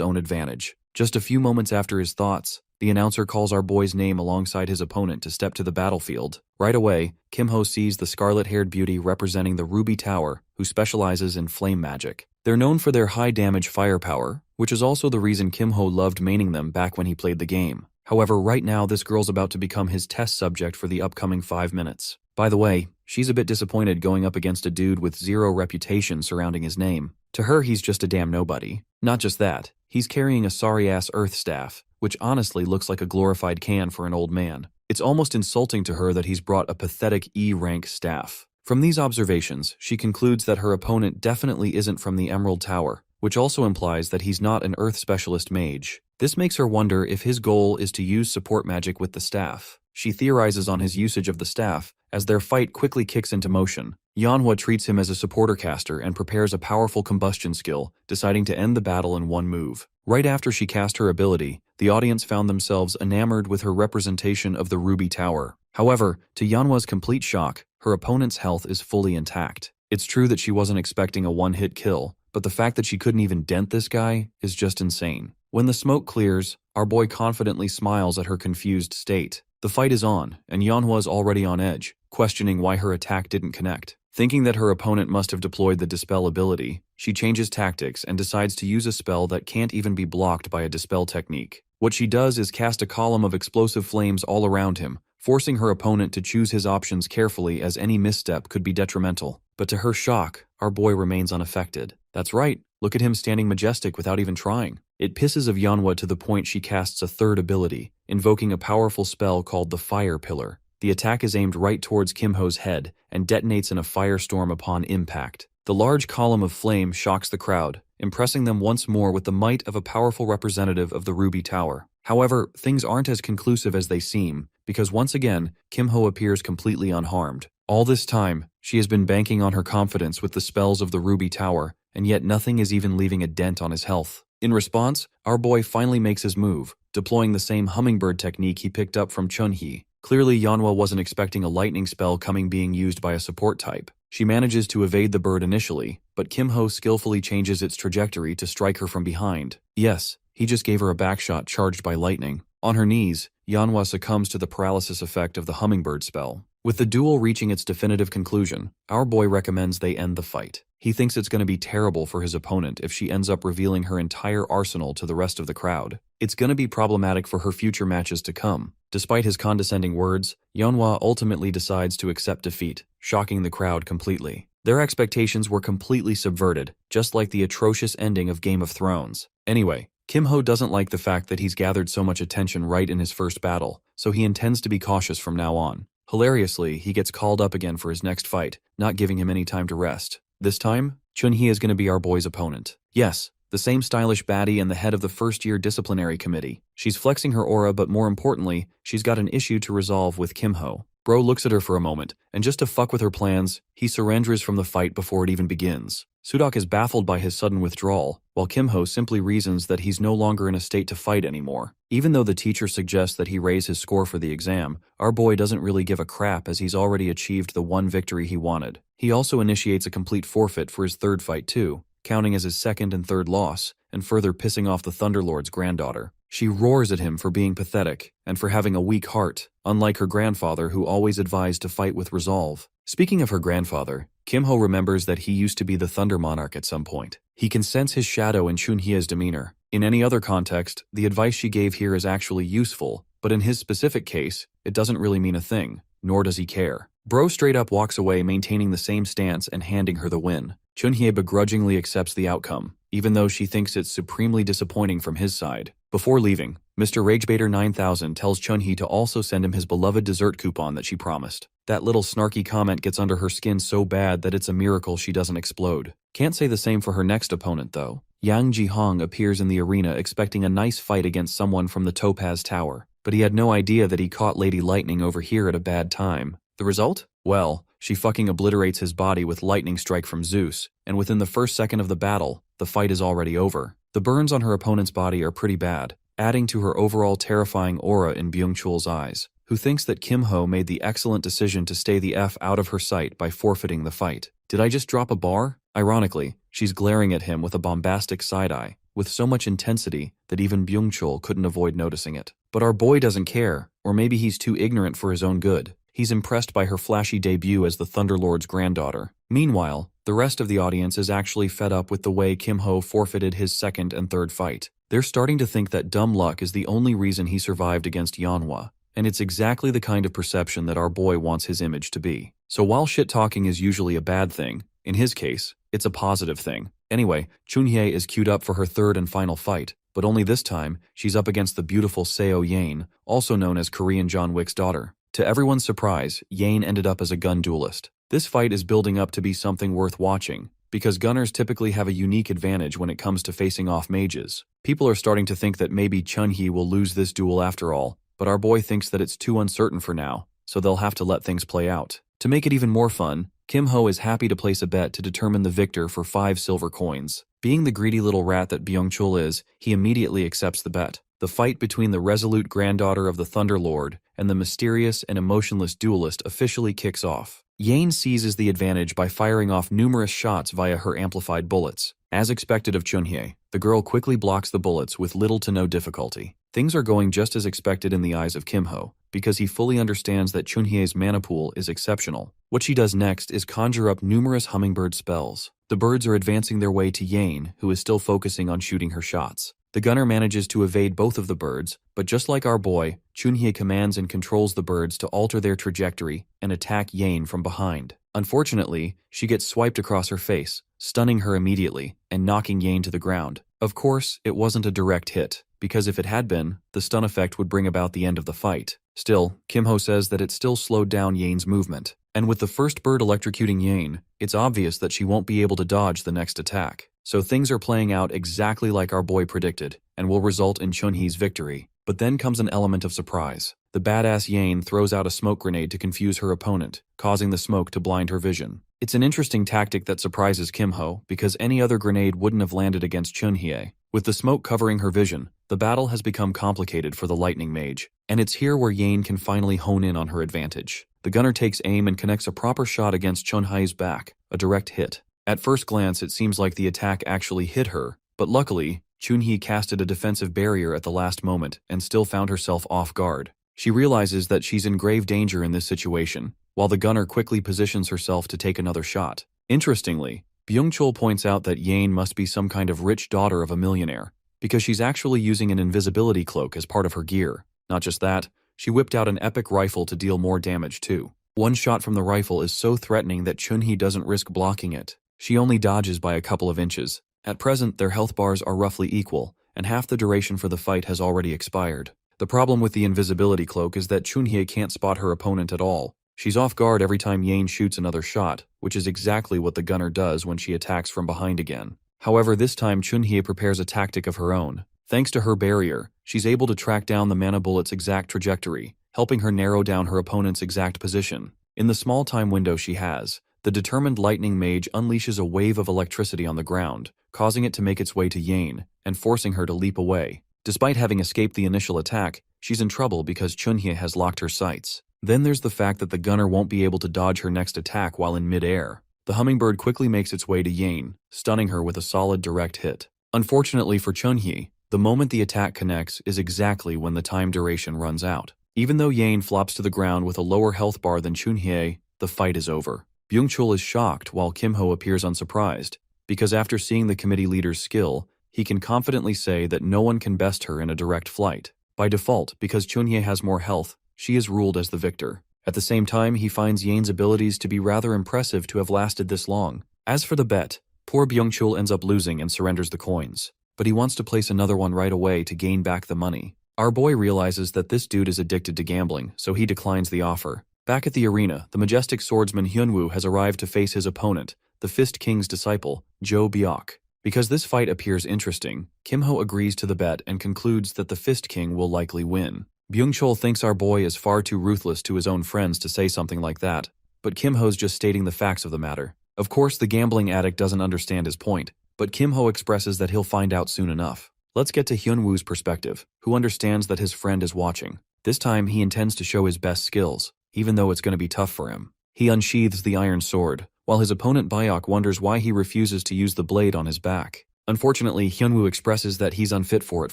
own advantage. Just a few moments after his thoughts, the announcer calls our boy's name alongside his opponent to step to the battlefield. Right away, Kim Ho sees the scarlet-haired beauty representing the Ruby Tower, who specializes in flame magic. They're known for their high-damage firepower, which is also the reason Kim Ho loved maining them back when he played the game. However, right now this girl's about to become his test subject for the upcoming 5 minutes. By the way, she's a bit disappointed going up against a dude with zero reputation surrounding his name. To her, he's just a damn nobody. Not just that, he's carrying a sorry-ass earth staff, which honestly looks like a glorified can for an old man. It's almost insulting to her that he's brought a pathetic E-rank staff. From these observations, she concludes that her opponent definitely isn't from the Emerald Tower, which also implies that he's not an Earth Specialist mage. This makes her wonder if his goal is to use support magic with the staff. She theorizes on his usage of the staff, as their fight quickly kicks into motion. Manhwa treats him as a supporter caster and prepares a powerful combustion skill, deciding to end the battle in one move. Right after she cast her ability, the audience found themselves enamored with her representation of the Ruby Tower. However, to Yanhwa's complete shock, her opponent's health is fully intact. It's true that she wasn't expecting a one-hit kill, but the fact that she couldn't even dent this guy is just insane. When the smoke clears, our boy confidently smiles at her confused state. The fight is on, and Yanhwa is already on edge, questioning why her attack didn't connect. Thinking that her opponent must have deployed the Dispel ability, she changes tactics and decides to use a spell that can't even be blocked by a Dispel technique. What she does is cast a column of explosive flames all around him, forcing her opponent to choose his options carefully as any misstep could be detrimental. But to her shock, our boy remains unaffected. That's right, look at him standing majestic without even trying. It pisses of Yanhwa to the point she casts a third ability, invoking a powerful spell called the Fire Pillar. The attack is aimed right towards Kim Ho's head and detonates in a firestorm upon impact. The large column of flame shocks the crowd, impressing them once more with the might of a powerful representative of the Ruby Tower. However, things aren't as conclusive as they seem, because once again, Kim Ho appears completely unharmed. All this time, she has been banking on her confidence with the spells of the Ruby Tower, and yet nothing is even leaving a dent on his health. In response, our boy finally makes his move, deploying the same hummingbird technique he picked up from Chunhi. Clearly, Yanhwa wasn't expecting a lightning spell coming being used by a support type. She manages to evade the bird initially, but Kim Ho skillfully changes its trajectory to strike her from behind. Yes, he just gave her a backshot charged by lightning. On her knees, Yanhwa succumbs to the paralysis effect of the hummingbird spell. With the duel reaching its definitive conclusion, our boy recommends they end the fight. He thinks it's going to be terrible for his opponent if she ends up revealing her entire arsenal to the rest of the crowd. It's going to be problematic for her future matches to come. Despite his condescending words, Yanhwa ultimately decides to accept defeat, shocking the crowd completely. Their expectations were completely subverted, just like the atrocious ending of Game of Thrones. Anyway, Kim Ho doesn't like the fact that he's gathered so much attention right in his first battle, so he intends to be cautious from now on. Hilariously, he gets called up again for his next fight, not giving him any time to rest. This time, Chunhi is going to be our boy's opponent. Yes, the same stylish baddie and the head of the first-year disciplinary committee. She's flexing her aura, but more importantly, she's got an issue to resolve with Kim Ho. Bro looks at her for a moment, and just to fuck with her plans, he surrenders from the fight before it even begins. Sudok is baffled by his sudden withdrawal, while Kim Ho simply reasons that he's no longer in a state to fight anymore. Even though the teacher suggests that he raise his score for the exam, our boy doesn't really give a crap as he's already achieved the one victory he wanted. He also initiates a complete forfeit for his third fight too, counting as his second and third loss, and further pissing off the Thunderlord's granddaughter. She roars at him for being pathetic, and for having a weak heart, unlike her grandfather who always advised to fight with resolve. Speaking of her grandfather, Kim Ho remembers that he used to be the Thunder Monarch at some point. He can sense his shadow in Chunhye's demeanor. In any other context, the advice she gave here is actually useful, but in his specific case, it doesn't really mean a thing, nor does he care. Bro straight up walks away maintaining the same stance and handing her the win. Chunhye begrudgingly accepts the outcome, even though she thinks it's supremely disappointing from his side. Before leaving, Mr. Ragebaiter 9000 tells Chunhi to also send him his beloved dessert coupon that she promised. That little snarky comment gets under her skin so bad that it's a miracle she doesn't explode. Can't say the same for her next opponent though. Yang Jihong appears in the arena expecting a nice fight against someone from the Topaz Tower, but he had no idea that he caught Lady Lightning over here at a bad time. The result? Well, she fucking obliterates his body with lightning strike from Zeus, and within the first second of the battle, the fight is already over. The burns on her opponent's body are pretty bad, adding to her overall terrifying aura in Byung-chul's eyes, who thinks that Kim Ho made the excellent decision to stay the F out of her sight by forfeiting the fight. Did I just drop a bar? Ironically, she's glaring at him with a bombastic side-eye, with so much intensity that even Byung-chul couldn't avoid noticing it. But our boy doesn't care, or maybe he's too ignorant for his own good. He's impressed by her flashy debut as the Thunderlord's granddaughter. Meanwhile, the rest of the audience is actually fed up with the way Kim Ho forfeited his second and third fight. They're starting to think that dumb luck is the only reason he survived against Manhwa, and it's exactly the kind of perception that our boy wants his image to be. So while shit-talking is usually a bad thing, in his case, it's a positive thing. Anyway, Chunhi is queued up for her third and final fight, but only this time, she's up against the beautiful Seo Yain, also known as Korean John Wick's daughter. To everyone's surprise, Yain ended up as a gun duelist. This fight is building up to be something worth watching, because gunners typically have a unique advantage when it comes to facing off mages. People are starting to think that maybe Chunhi will lose this duel after all, but our boy thinks that it's too uncertain for now, so they'll have to let things play out. To make it even more fun, Kim Ho is happy to place a bet to determine the victor for 5 silver coins. Being the greedy little rat that Byung-chul is, he immediately accepts the bet. The fight between the resolute granddaughter of the Thunderlord and the mysterious and emotionless duelist officially kicks off. Yain seizes the advantage by firing off numerous shots via her amplified bullets. As expected of Chunhi, the girl quickly blocks the bullets with little to no difficulty. Things are going just as expected in the eyes of Kim Ho, because he fully understands that Chunhi's mana pool is exceptional. What she does next is conjure up numerous hummingbird spells. The birds are advancing their way to Yain, who is still focusing on shooting her shots. The gunner manages to evade both of the birds, but just like our boy, Chunhi commands and controls the birds to alter their trajectory and attack Yain from behind. Unfortunately, she gets swiped across her face, stunning her immediately and knocking Yain to the ground. Of course, it wasn't a direct hit, because if it had been, the stun effect would bring about the end of the fight. Still, Kim Ho says that it still slowed down Yain's movement. And with the first bird electrocuting Yain, it's obvious that she won't be able to dodge the next attack. So things are playing out exactly like our boy predicted, and will result in Chunhi's victory. But then comes an element of surprise. The badass Yain throws out a smoke grenade to confuse her opponent, causing the smoke to blind her vision. It's an interesting tactic that surprises Kim Ho, because any other grenade wouldn't have landed against Chunhi. With the smoke covering her vision, the battle has become complicated for the lightning mage, and it's here where Yain can finally hone in on her advantage. The gunner takes aim and connects a proper shot against Chunhi's back, a direct hit. At first glance, it seems like the attack actually hit her, but luckily, Chunhi casted a defensive barrier at the last moment and still found herself off guard. She realizes that she's in grave danger in this situation, while the gunner quickly positions herself to take another shot. Interestingly, Byung-chul points out that Yain must be some kind of rich daughter of a millionaire, because she's actually using an invisibility cloak as part of her gear. Not just that, she whipped out an epic rifle to deal more damage too. One shot from the rifle is so threatening that Chunhi doesn't risk blocking it. She only dodges by a couple of inches. At present, their health bars are roughly equal, and half the duration for the fight has already expired. The problem with the invisibility cloak is that Chunhi can't spot her opponent at all. She's off guard every time Yain shoots another shot, which is exactly what the gunner does when she attacks from behind again. However, this time Chunhi prepares a tactic of her own. Thanks to her barrier, she's able to track down the mana bullet's exact trajectory, helping her narrow down her opponent's exact position. In the small time window she has, the determined lightning mage unleashes a wave of electricity on the ground, causing it to make its way to Yain, and forcing her to leap away. Despite having escaped the initial attack, she's in trouble because Chunhi has locked her sights. Then there's the fact that the gunner won't be able to dodge her next attack while in mid-air. The hummingbird quickly makes its way to Yain, stunning her with a solid direct hit. Unfortunately for Chunhi, the moment the attack connects is exactly when the time duration runs out. Even though Yain flops to the ground with a lower health bar than Chunhi, the fight is over. Byung-chul is shocked while Kim Ho appears unsurprised, because after seeing the committee leader's skill, he can confidently say that no one can best her in a direct flight. By default, because Chunhi has more health, she is ruled as the victor. At the same time, he finds Yain's abilities to be rather impressive to have lasted this long. As for the bet, poor Byung-chul ends up losing and surrenders the coins, but he wants to place another one right away to gain back the money. Our boy realizes that this dude is addicted to gambling, so he declines the offer. Back at the arena, the majestic swordsman Hyun Wu has arrived to face his opponent, the Fist King's disciple, Joe Bak. Because this fight appears interesting, Kim Ho agrees to the bet and concludes that the Fist King will likely win. Byung-chul thinks our boy is far too ruthless to his own friends to say something like that, but Kim-ho's just stating the facts of the matter. Of course, the gambling addict doesn't understand his point, but Kim-ho expresses that he'll find out soon enough. Let's get to Hyun Wu's perspective, who understands that his friend is watching. This time, he intends to show his best skills, even though it's going to be tough for him. He unsheathes the iron sword, while his opponent Byok wonders why he refuses to use the blade on his back. Unfortunately, Hyun Wu expresses that he's unfit for it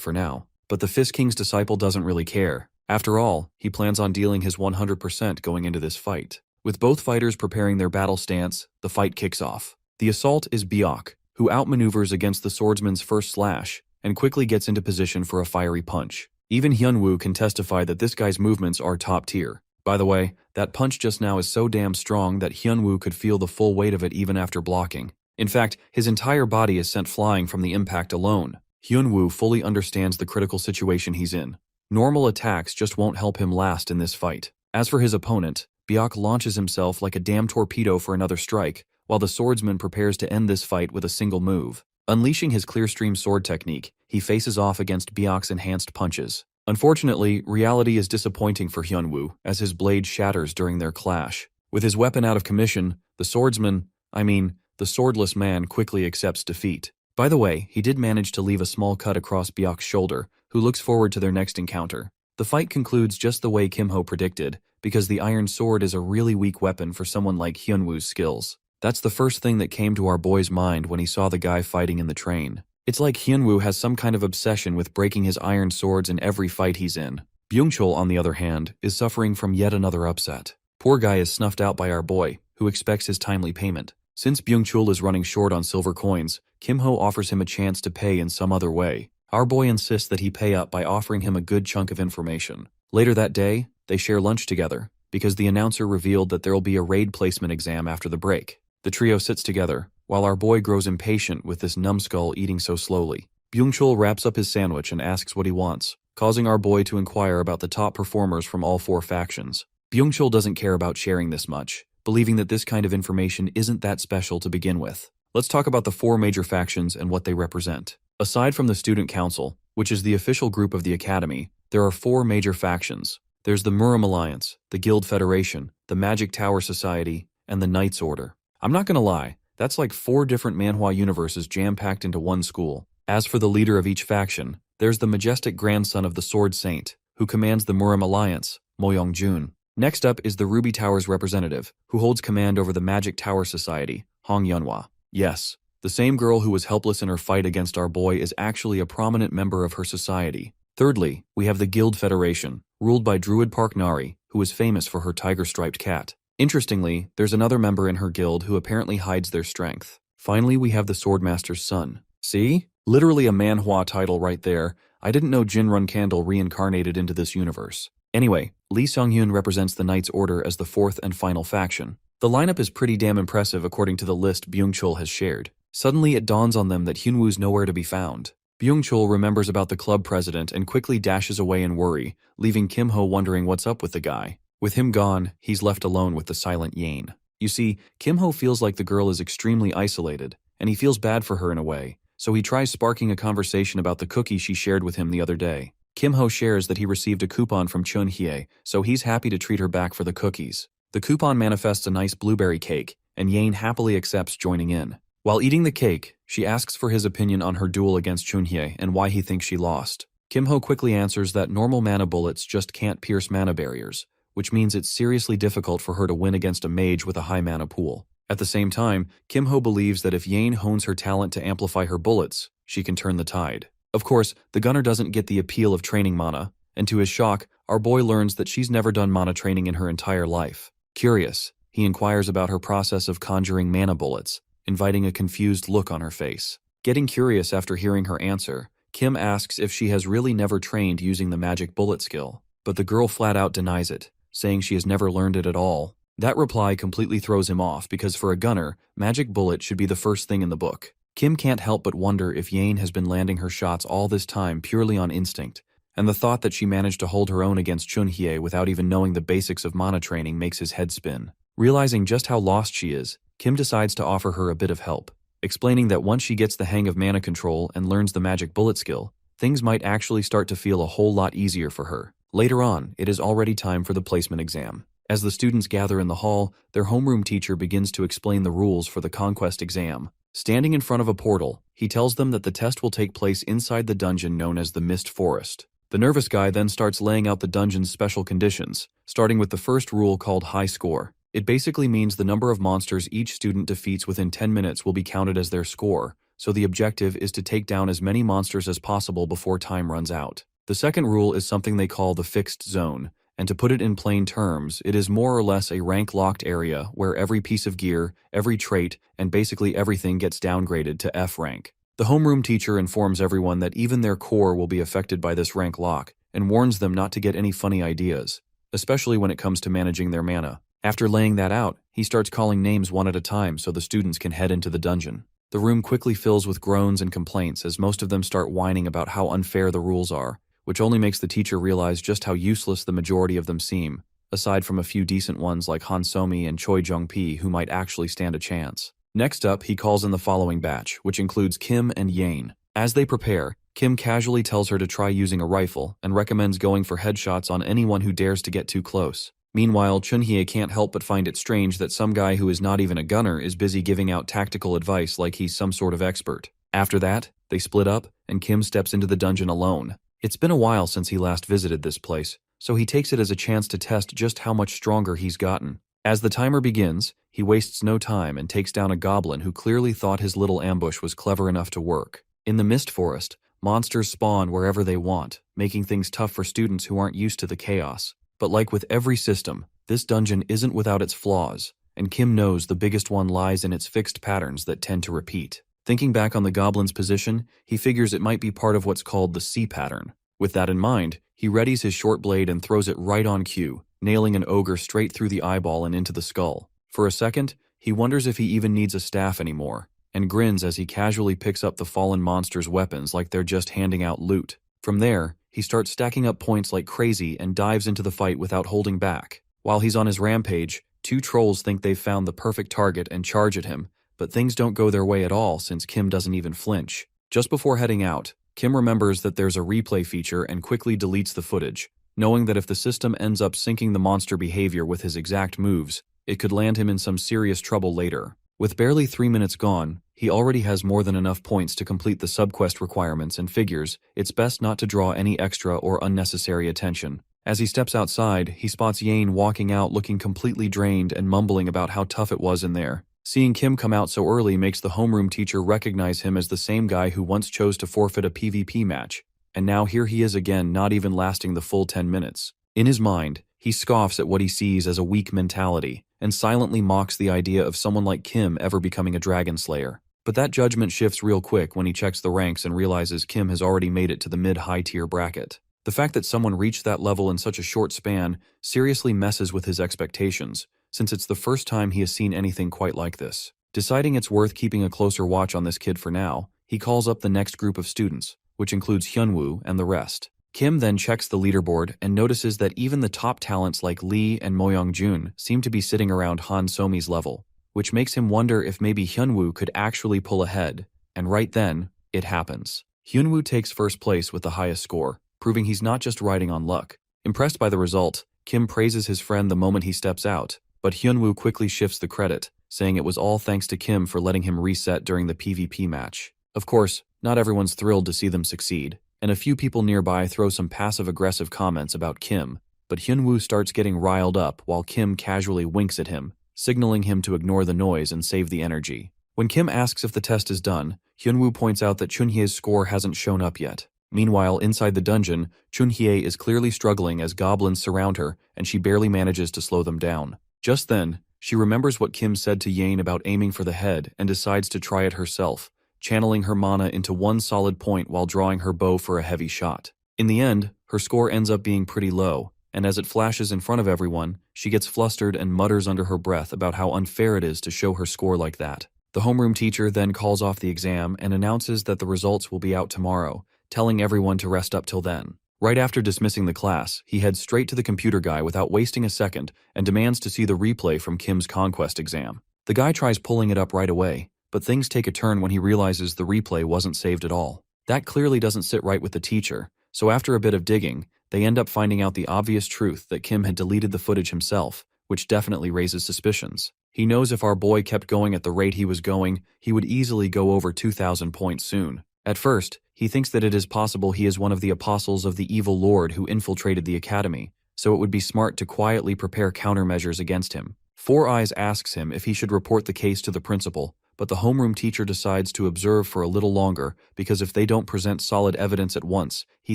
for now, but the Fist King's disciple doesn't really care. After all, he plans on dealing his 100% going into this fight. With both fighters preparing their battle stance, the fight kicks off. The assault is Byok, who outmaneuvers against the swordsman's first slash, and quickly gets into position for a fiery punch. Even Hyun Wu can testify that this guy's movements are top tier. By the way, that punch just now is so damn strong that Hyun Wu could feel the full weight of it even after blocking. In fact, his entire body is sent flying from the impact alone. Hyun Wu fully understands the critical situation he's in. Normal attacks just won't help him last in this fight. As for his opponent, Byok launches himself like a damn torpedo for another strike, while the swordsman prepares to end this fight with a single move. Unleashing his Clearstream sword technique, he faces off against Byok's enhanced punches. Unfortunately, reality is disappointing for Hyun Wu, as his blade shatters during their clash. With his weapon out of commission, the swordless man quickly accepts defeat. By the way, he did manage to leave a small cut across Byok's shoulder, who looks forward to their next encounter. The fight concludes just the way Kim-ho predicted, because the iron sword is a really weak weapon for someone like Hyun Wu's skills. That's the first thing that came to our boy's mind when he saw the guy fighting in the train. It's like Hyun Wu has some kind of obsession with breaking his iron swords in every fight he's in. Byung-chul, on the other hand, is suffering from yet another upset. Poor guy is snuffed out by our boy, who expects his timely payment. Since Byung-chul is running short on silver coins, Kim-ho offers him a chance to pay in some other way. Our boy insists that he pay up by offering him a good chunk of information. Later that day, they share lunch together, because the announcer revealed that there'll be a raid placement exam after the break. The trio sits together, while our boy grows impatient with this numbskull eating so slowly. Byung-chul wraps up his sandwich and asks what he wants, causing our boy to inquire about the top performers from all 4 factions. Byung-chul doesn't care about sharing this much, believing that this kind of information isn't that special to begin with. Let's talk about the 4 major factions and what they represent. Aside from the Student Council, which is the official group of the Academy, there are 4 major factions. There's the Muram Alliance, the Guild Federation, the Magic Tower Society, and the Knights Order. I'm not gonna lie, that's like 4 different manhwa universes jam-packed into one school. As for the leader of each faction, there's the majestic grandson of the Sword Saint, who commands the Muram Alliance, Mo Young-jun. Next up is the Ruby Tower's representative, who holds command over the Magic Tower Society, Hong Yunhwa. Yes, the same girl who was helpless in her fight against our boy is actually a prominent member of her society. Thirdly, we have the Guild Federation, ruled by Druid Park Nari, who is famous for her tiger-striped cat. Interestingly, there's another member in her guild who apparently hides their strength. Finally, we have the Swordmaster's son. See? Literally a manhwa title right there. I didn't know Jinrun Candle reincarnated into this universe. Anyway, Lee Seong-hyun represents the Knights Order as the 4th and final faction. The lineup is pretty damn impressive according to the list Byung-chul has shared. Suddenly it dawns on them that Hyun Wu's nowhere to be found. Byung-chul remembers about the club president and quickly dashes away in worry, leaving Kim-ho wondering what's up with the guy. With him gone, he's left alone with the silent Yain. You see, Kim-ho feels like the girl is extremely isolated, and he feels bad for her in a way, so he tries sparking a conversation about the cookie she shared with him the other day. Kim-ho shares that he received a coupon from Chunhi, so he's happy to treat her back for the cookies. The coupon manifests a nice blueberry cake, and Yain happily accepts joining in. While eating the cake, she asks for his opinion on her duel against Chunhi and why he thinks she lost. Kim-ho quickly answers that normal mana bullets just can't pierce mana barriers, which means it's seriously difficult for her to win against a mage with a high mana pool. At the same time, Kim-ho believes that if Yain hones her talent to amplify her bullets, she can turn the tide. Of course, the gunner doesn't get the appeal of training mana, and to his shock, our boy learns that she's never done mana training in her entire life. Curious, he inquires about her process of conjuring mana bullets, inviting a confused look on her face. Getting curious after hearing her answer, Kim asks if she has really never trained using the magic bullet skill, but the girl flat out denies it, saying she has never learned it at all. That reply completely throws him off because for a gunner, magic bullet should be the first thing in the book. Kim can't help but wonder if Yain has been landing her shots all this time purely on instinct, and the thought that she managed to hold her own against Chunhi without even knowing the basics of mana training makes his head spin. Realizing just how lost she is, Kim decides to offer her a bit of help, explaining that once she gets the hang of mana control and learns the magic bullet skill, things might actually start to feel a whole lot easier for her. Later on, it is already time for the placement exam. As the students gather in the hall, their homeroom teacher begins to explain the rules for the conquest exam. Standing in front of a portal, he tells them that the test will take place inside the dungeon known as the Mist Forest. The nervous guy then starts laying out the dungeon's special conditions, starting with the first rule called high score. It basically means the number of monsters each student defeats within 10 minutes will be counted as their score, so the objective is to take down as many monsters as possible before time runs out. The second rule is something they call the fixed zone, and to put it in plain terms, it is more or less a rank-locked area where every piece of gear, every trait, and basically everything gets downgraded to F rank. The homeroom teacher informs everyone that even their core will be affected by this rank lock, and warns them not to get any funny ideas, especially when it comes to managing their mana. After laying that out, he starts calling names one at a time so the students can head into the dungeon. The room quickly fills with groans and complaints as most of them start whining about how unfair the rules are, which only makes the teacher realize just how useless the majority of them seem, aside from a few decent ones like Han Somi and Choi Jung-pi who might actually stand a chance. Next up, he calls in the following batch, which includes Kim and Yain. As they prepare, Kim casually tells her to try using a rifle and recommends going for headshots on anyone who dares to get too close. Meanwhile, Chunhi can't help but find it strange that some guy who is not even a gunner is busy giving out tactical advice like he's some sort of expert. After that, they split up, and Kim steps into the dungeon alone. It's been a while since he last visited this place, so he takes it as a chance to test just how much stronger he's gotten. As the timer begins, he wastes no time and takes down a goblin who clearly thought his little ambush was clever enough to work. In the Mist Forest, monsters spawn wherever they want, making things tough for students who aren't used to the chaos. But like with every system, this dungeon isn't without its flaws, and Kim knows the biggest one lies in its fixed patterns that tend to repeat. Thinking back on the goblin's position, he figures it might be part of what's called the C pattern. With that in mind, he readies his short blade and throws it right on cue, nailing an ogre straight through the eyeball and into the skull. For a second, he wonders if he even needs a staff anymore, and grins as he casually picks up the fallen monster's weapons like they're just handing out loot. From there, he starts stacking up points like crazy and dives into the fight without holding back. While he's on his rampage, two trolls think they've found the perfect target and charge at him, but things don't go their way at all since Kim doesn't even flinch. Just before heading out, Kim remembers that there's a replay feature and quickly deletes the footage, knowing that if the system ends up syncing the monster behavior with his exact moves, it could land him in some serious trouble later. With barely 3 minutes gone, he already has more than enough points to complete the subquest requirements and figures it's best not to draw any extra or unnecessary attention. As he steps outside, he spots Yain walking out looking completely drained and mumbling about how tough it was in there. Seeing Kim come out so early makes the homeroom teacher recognize him as the same guy who once chose to forfeit a PvP match, and now here he is again, not even lasting the full 10 minutes. In his mind, he scoffs at what he sees as a weak mentality, and silently mocks the idea of someone like Kim ever becoming a dragon slayer. But that judgment shifts real quick when he checks the ranks and realizes Kim has already made it to the mid-high tier bracket. The fact that someone reached that level in such a short span seriously messes with his expectations, since it's the first time he has seen anything quite like this. Deciding it's worth keeping a closer watch on this kid for now, he calls up the next group of students, which includes Hyun Wu and the rest. Kim then checks the leaderboard and notices that even the top talents like Lee and Moyoung Jun seem to be sitting around Han Somi's level, which makes him wonder if maybe Hyun Wu could actually pull ahead, and right then, it happens. Hyun Wu takes first place with the highest score, proving he's not just riding on luck. Impressed by the result, Kim praises his friend the moment he steps out, but Hyun Wu quickly shifts the credit, saying it was all thanks to Kim for letting him reset during the PvP match. Of course, not everyone's thrilled to see them succeed, and a few people nearby throw some passive-aggressive comments about Kim, but Hyun Wu starts getting riled up while Kim casually winks at him, signaling him to ignore the noise and save the energy. When Kim asks if the test is done, Hyun Wu points out that Chunhye's score hasn't shown up yet. Meanwhile, inside the dungeon, Chunhye is clearly struggling as goblins surround her and she barely manages to slow them down. Just then, she remembers what Kim said to Yain about aiming for the head and decides to try it herself, channeling her mana into one solid point while drawing her bow for a heavy shot. In the end, her score ends up being pretty low, and as it flashes in front of everyone, she gets flustered and mutters under her breath about how unfair it is to show her score like that. The homeroom teacher then calls off the exam and announces that the results will be out tomorrow, telling everyone to rest up till then. Right after dismissing the class, he heads straight to the computer guy without wasting a second and demands to see the replay from Kim's conquest exam. The guy tries pulling it up right away, but things take a turn when he realizes the replay wasn't saved at all. That clearly doesn't sit right with the teacher, so after a bit of digging, they end up finding out the obvious truth that Kim had deleted the footage himself, which definitely raises suspicions. He knows if our boy kept going at the rate he was going, he would easily go over 2,000 points soon. At first, he thinks that it is possible he is one of the apostles of the evil lord who infiltrated the academy, so it would be smart to quietly prepare countermeasures against him. Four Eyes asks him if he should report the case to the principal, but the homeroom teacher decides to observe for a little longer because if they don't present solid evidence at once, he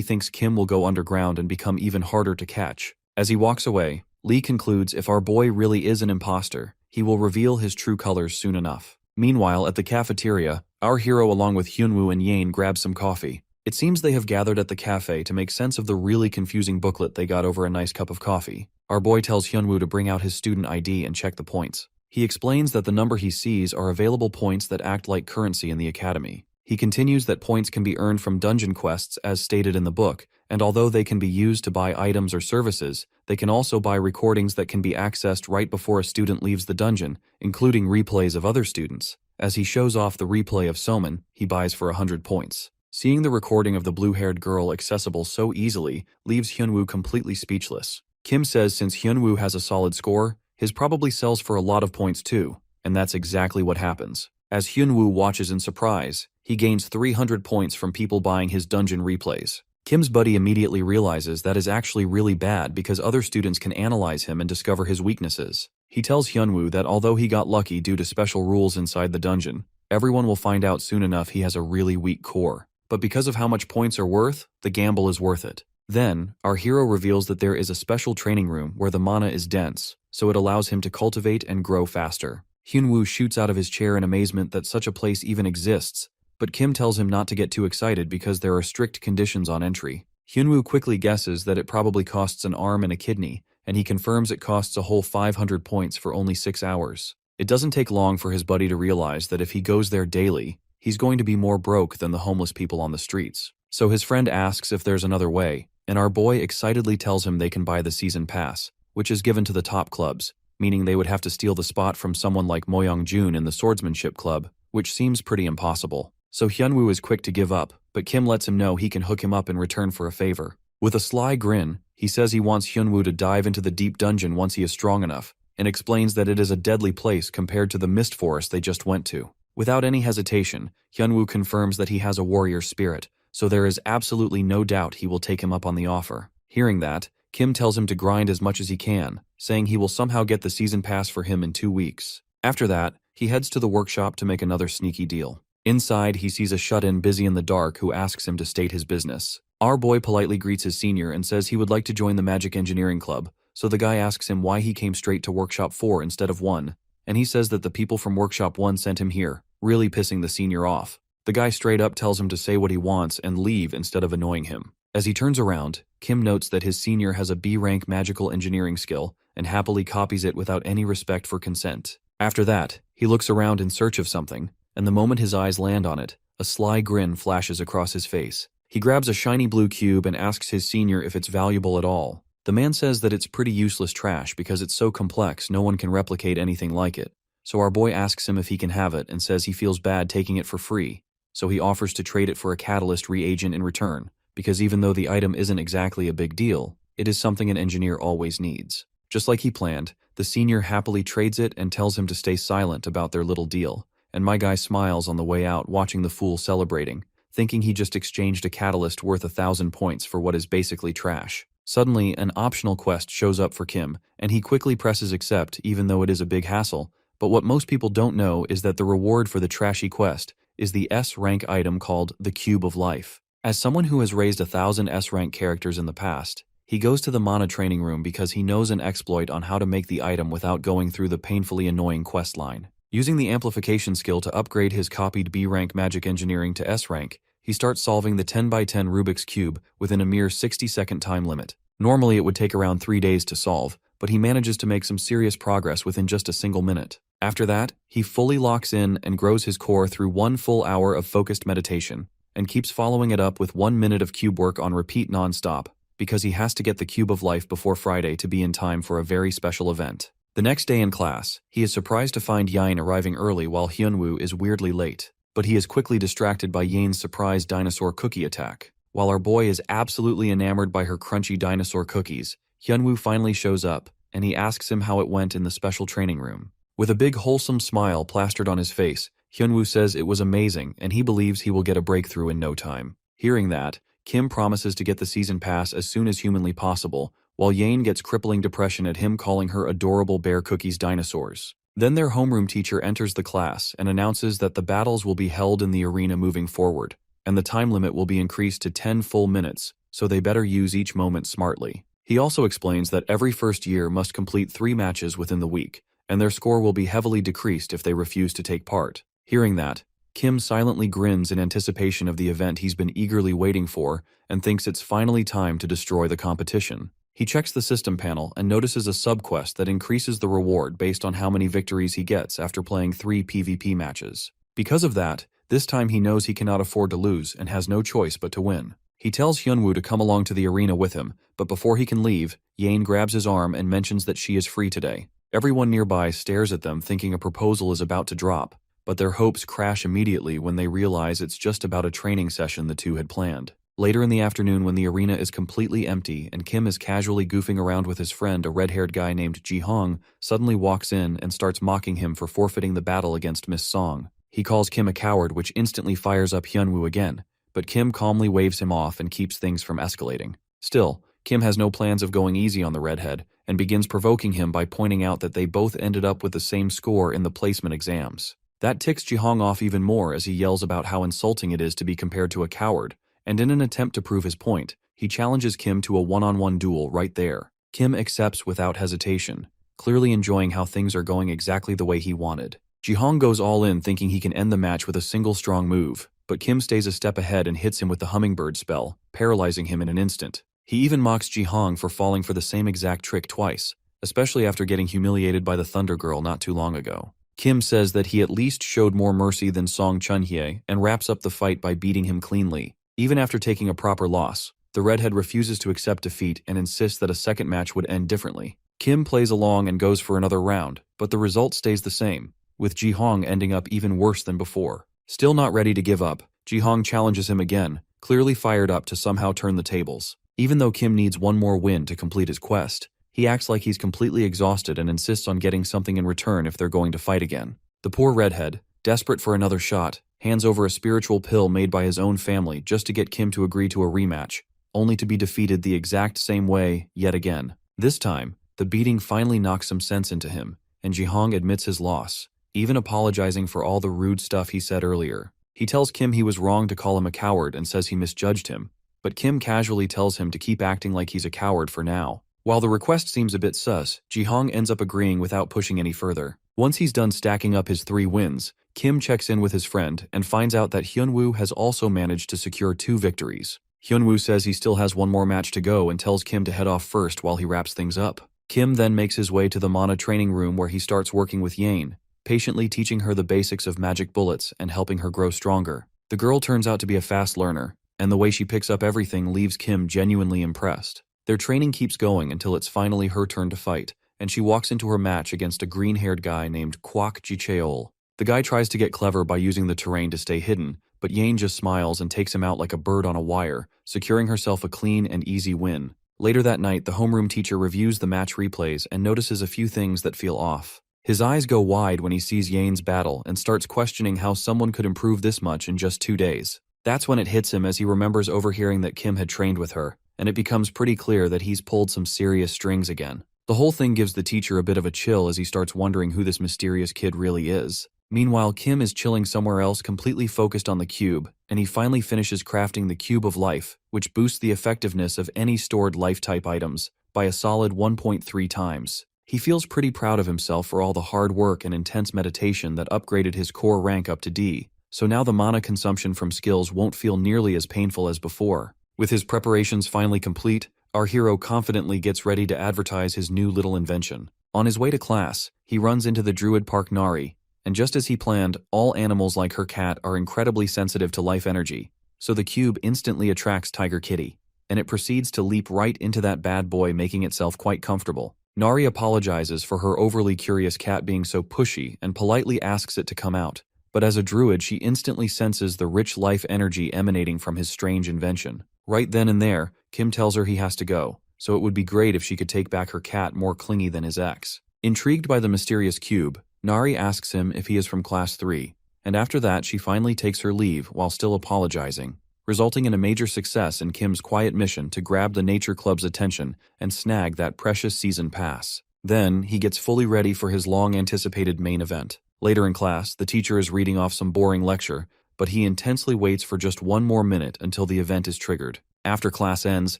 thinks Kim will go underground and become even harder to catch. As he walks away, Lee concludes if our boy really is an imposter, he will reveal his true colors soon enough. Meanwhile, at the cafeteria, our hero along with Hyun Wu and Yain grab some coffee. It seems they have gathered at the cafe to make sense of the really confusing booklet they got over a nice cup of coffee. Our boy tells Hyun Wu to bring out his student ID and check the points. He explains that the number he sees are available points that act like currency in the academy. He continues that points can be earned from dungeon quests as stated in the book, and although they can be used to buy items or services, they can also buy recordings that can be accessed right before a student leaves the dungeon, including replays of other students. As he shows off the replay of Soman, he buys for 100 points. Seeing the recording of the blue-haired girl accessible so easily leaves Hyun Wu completely speechless. Kim says since Hyun Wu has a solid score, his probably sells for a lot of points too, and that's exactly what happens. As Hyun Wu watches in surprise, he gains 300 points from people buying his dungeon replays. Kim's buddy immediately realizes that is actually really bad because other students can analyze him and discover his weaknesses. He tells Hyun Wu that although he got lucky due to special rules inside the dungeon, everyone will find out soon enough he has a really weak core. But because of how much points are worth, the gamble is worth it. Then, our hero reveals that there is a special training room where the mana is dense, so it allows him to cultivate and grow faster. Hyun Wu shoots out of his chair in amazement that such a place even exists, but Kim tells him not to get too excited because there are strict conditions on entry. Hyun Wu quickly guesses that it probably costs an arm and a kidney, and he confirms it costs a whole 500 points for only 6 hours. It doesn't take long for his buddy to realize that if he goes there daily, he's going to be more broke than the homeless people on the streets. So his friend asks if there's another way, and our boy excitedly tells him they can buy the season pass, which is given to the top clubs, meaning they would have to steal the spot from someone like Mo Young-jun in the swordsmanship club, which seems pretty impossible. So Hyun Wu is quick to give up, but Kim lets him know he can hook him up in return for a favor. With a sly grin, he says he wants Hyun Wu to dive into the deep dungeon once he is strong enough, and explains that it is a deadly place compared to the mist forest they just went to. Without any hesitation, Hyun Wu confirms that he has a warrior spirit, so there is absolutely no doubt he will take him up on the offer. Hearing that, Kim tells him to grind as much as he can, saying he will somehow get the season pass for him in 2 weeks. After that, he heads to the workshop to make another sneaky deal. Inside, he sees a shut-in busy in the dark who asks him to state his business. Our boy politely greets his senior and says he would like to join the Magic Engineering Club, so the guy asks him why he came straight to Workshop 4 instead of 1, and he says that the people from Workshop 1 sent him here, really pissing the senior off. The guy straight up tells him to say what he wants and leave instead of annoying him. As he turns around, Kim notes that his senior has a B-rank magical engineering skill and happily copies it without any respect for consent. After that, he looks around in search of something, and the moment his eyes land on it, a sly grin flashes across his face. He grabs a shiny blue cube and asks his senior if it's valuable at all. The man says that it's pretty useless trash because it's so complex no one can replicate anything like it. So our boy asks him if he can have it and says he feels bad taking it for free, so he offers to trade it for a catalyst reagent in return, because even though the item isn't exactly a big deal, it is something an engineer always needs. Just like he planned, the senior happily trades it and tells him to stay silent about their little deal, and my guy smiles on the way out watching the fool celebrating, thinking he just exchanged a catalyst worth 1,000 points for what is basically trash. Suddenly, an optional quest shows up for Kim, and he quickly presses accept even though it is a big hassle, but what most people don't know is that the reward for the trashy quest is the S-rank item called the Cube of Life. As someone who has raised 1,000 S-rank characters in the past, he goes to the mana training room because he knows an exploit on how to make the item without going through the painfully annoying quest line. Using the amplification skill to upgrade his copied B-rank magic engineering to S-rank, he starts solving the 10x10 Rubik's Cube within a mere 60-second time limit. Normally it would take around 3 days to solve, but he manages to make some serious progress within just a single minute. After that, he fully locks in and grows his core through 1 full hour of focused meditation, and keeps following it up with 1 minute of cube work on repeat non-stop, because he has to get the Cube of Life before Friday to be in time for a very special event. The next day in class, he is surprised to find Yain arriving early while Hyun Wu is weirdly late, but he is quickly distracted by Yain's surprise dinosaur cookie attack. While our boy is absolutely enamored by her crunchy dinosaur cookies, Hyun Wu finally shows up, and he asks him how it went in the special training room. With a big wholesome smile plastered on his face, Hyun Wu says it was amazing and he believes he will get a breakthrough in no time. Hearing that, Kim promises to get the season pass as soon as humanly possible, while Yain gets crippling depression at him calling her adorable bear cookies dinosaurs. Then their homeroom teacher enters the class and announces that the battles will be held in the arena moving forward, and the time limit will be increased to 10 full minutes, so they better use each moment smartly. He also explains that every first year must complete 3 matches within the week, and their score will be heavily decreased if they refuse to take part. Hearing that, Kim silently grins in anticipation of the event he's been eagerly waiting for and thinks it's finally time to destroy the competition. He checks the system panel and notices a subquest that increases the reward based on how many victories he gets after playing 3 PvP matches. Because of that, this time he knows he cannot afford to lose and has no choice but to win. He tells Hyun Wu to come along to the arena with him, but before he can leave, Yain grabs his arm and mentions that she is free today. Everyone nearby stares at them thinking a proposal is about to drop, but their hopes crash immediately when they realize it's just about a training session the two had planned. Later in the afternoon, when the arena is completely empty and Kim is casually goofing around with his friend, a red-haired guy named Ji-hong suddenly walks in and starts mocking him for forfeiting the battle against Miss Song. He calls Kim a coward, which instantly fires up Hyun Wu again, but Kim calmly waves him off and keeps things from escalating. Still, Kim has no plans of going easy on the redhead and begins provoking him by pointing out that they both ended up with the same score in the placement exams. That ticks Ji-hong off even more as he yells about how insulting it is to be compared to a coward, and in an attempt to prove his point, he challenges Kim to a one-on-one duel right there. Kim accepts without hesitation, clearly enjoying how things are going exactly the way he wanted. Ji-hong goes all in thinking he can end the match with a single strong move, but Kim stays a step ahead and hits him with the hummingbird spell, paralyzing him in an instant. He even mocks Ji-hong for falling for the same exact trick twice, especially after getting humiliated by the Thunder Girl not too long ago. Kim says that he at least showed more mercy than Song Chunhi and wraps up the fight by beating him cleanly. Even after taking a proper loss, the redhead refuses to accept defeat and insists that a second match would end differently. Kim plays along and goes for another round, but the result stays the same, with Ji-hong ending up even worse than before. Still not ready to give up, Ji-hong challenges him again, clearly fired up to somehow turn the tables. Even though Kim needs one more win to complete his quest, he acts like he's completely exhausted and insists on getting something in return if they're going to fight again. The poor redhead, desperate for another shot, hands over a spiritual pill made by his own family just to get Kim to agree to a rematch, only to be defeated the exact same way yet again. This time, the beating finally knocks some sense into him, and Ji-hong admits his loss, even apologizing for all the rude stuff he said earlier. He tells Kim he was wrong to call him a coward and says he misjudged him, but Kim casually tells him to keep acting like he's a coward for now. While the request seems a bit sus, Ji-hong ends up agreeing without pushing any further. Once he's done stacking up his 3 wins, Kim checks in with his friend and finds out that Hyun Wu has also managed to secure 2 victories. Hyun Wu says he still has one more match to go and tells Kim to head off first while he wraps things up. Kim then makes his way to the mana training room where he starts working with Yain, patiently teaching her the basics of magic bullets and helping her grow stronger. The girl turns out to be a fast learner, and the way she picks up everything leaves Kim genuinely impressed. Their training keeps going until it's finally her turn to fight, and she walks into her match against a green-haired guy named Kwak Ji-cheol. The guy tries to get clever by using the terrain to stay hidden, but Yain just smiles and takes him out like a bird on a wire, securing herself a clean and easy win. Later that night, the homeroom teacher reviews the match replays and notices a few things that feel off. His eyes go wide when he sees Yain's battle and starts questioning how someone could improve this much in just 2 days. That's when it hits him as he remembers overhearing that Kim had trained with her, and it becomes pretty clear that he's pulled some serious strings again. The whole thing gives the teacher a bit of a chill as he starts wondering who this mysterious kid really is. Meanwhile, Kim is chilling somewhere else completely focused on the cube, and he finally finishes crafting the Cube of Life, which boosts the effectiveness of any stored life-type items by a solid 1.3 times. He feels pretty proud of himself for all the hard work and intense meditation that upgraded his core rank up to D, so now the mana consumption from skills won't feel nearly as painful as before. With his preparations finally complete, our hero confidently gets ready to advertise his new little invention. On his way to class, he runs into the Druid Park Nari, and just as he planned, all animals like her cat are incredibly sensitive to life energy, so the cube instantly attracts Tiger Kitty, and it proceeds to leap right into that bad boy, making itself quite comfortable. Nari apologizes for her overly curious cat being so pushy and politely asks it to come out, but as a druid she instantly senses the rich life energy emanating from his strange invention. Right then and there, Kim tells her he has to go, so it would be great if she could take back her cat more clingy than his ex. Intrigued by the mysterious cube, Nari asks him if he is from Class 3, and after that she finally takes her leave while still apologizing, resulting in a major success in Kim's quiet mission to grab the Nature Club's attention and snag that precious season pass. Then, he gets fully ready for his long-anticipated main event. Later in class, the teacher is reading off some boring lecture, but he intensely waits for just one more minute until the event is triggered. After class ends,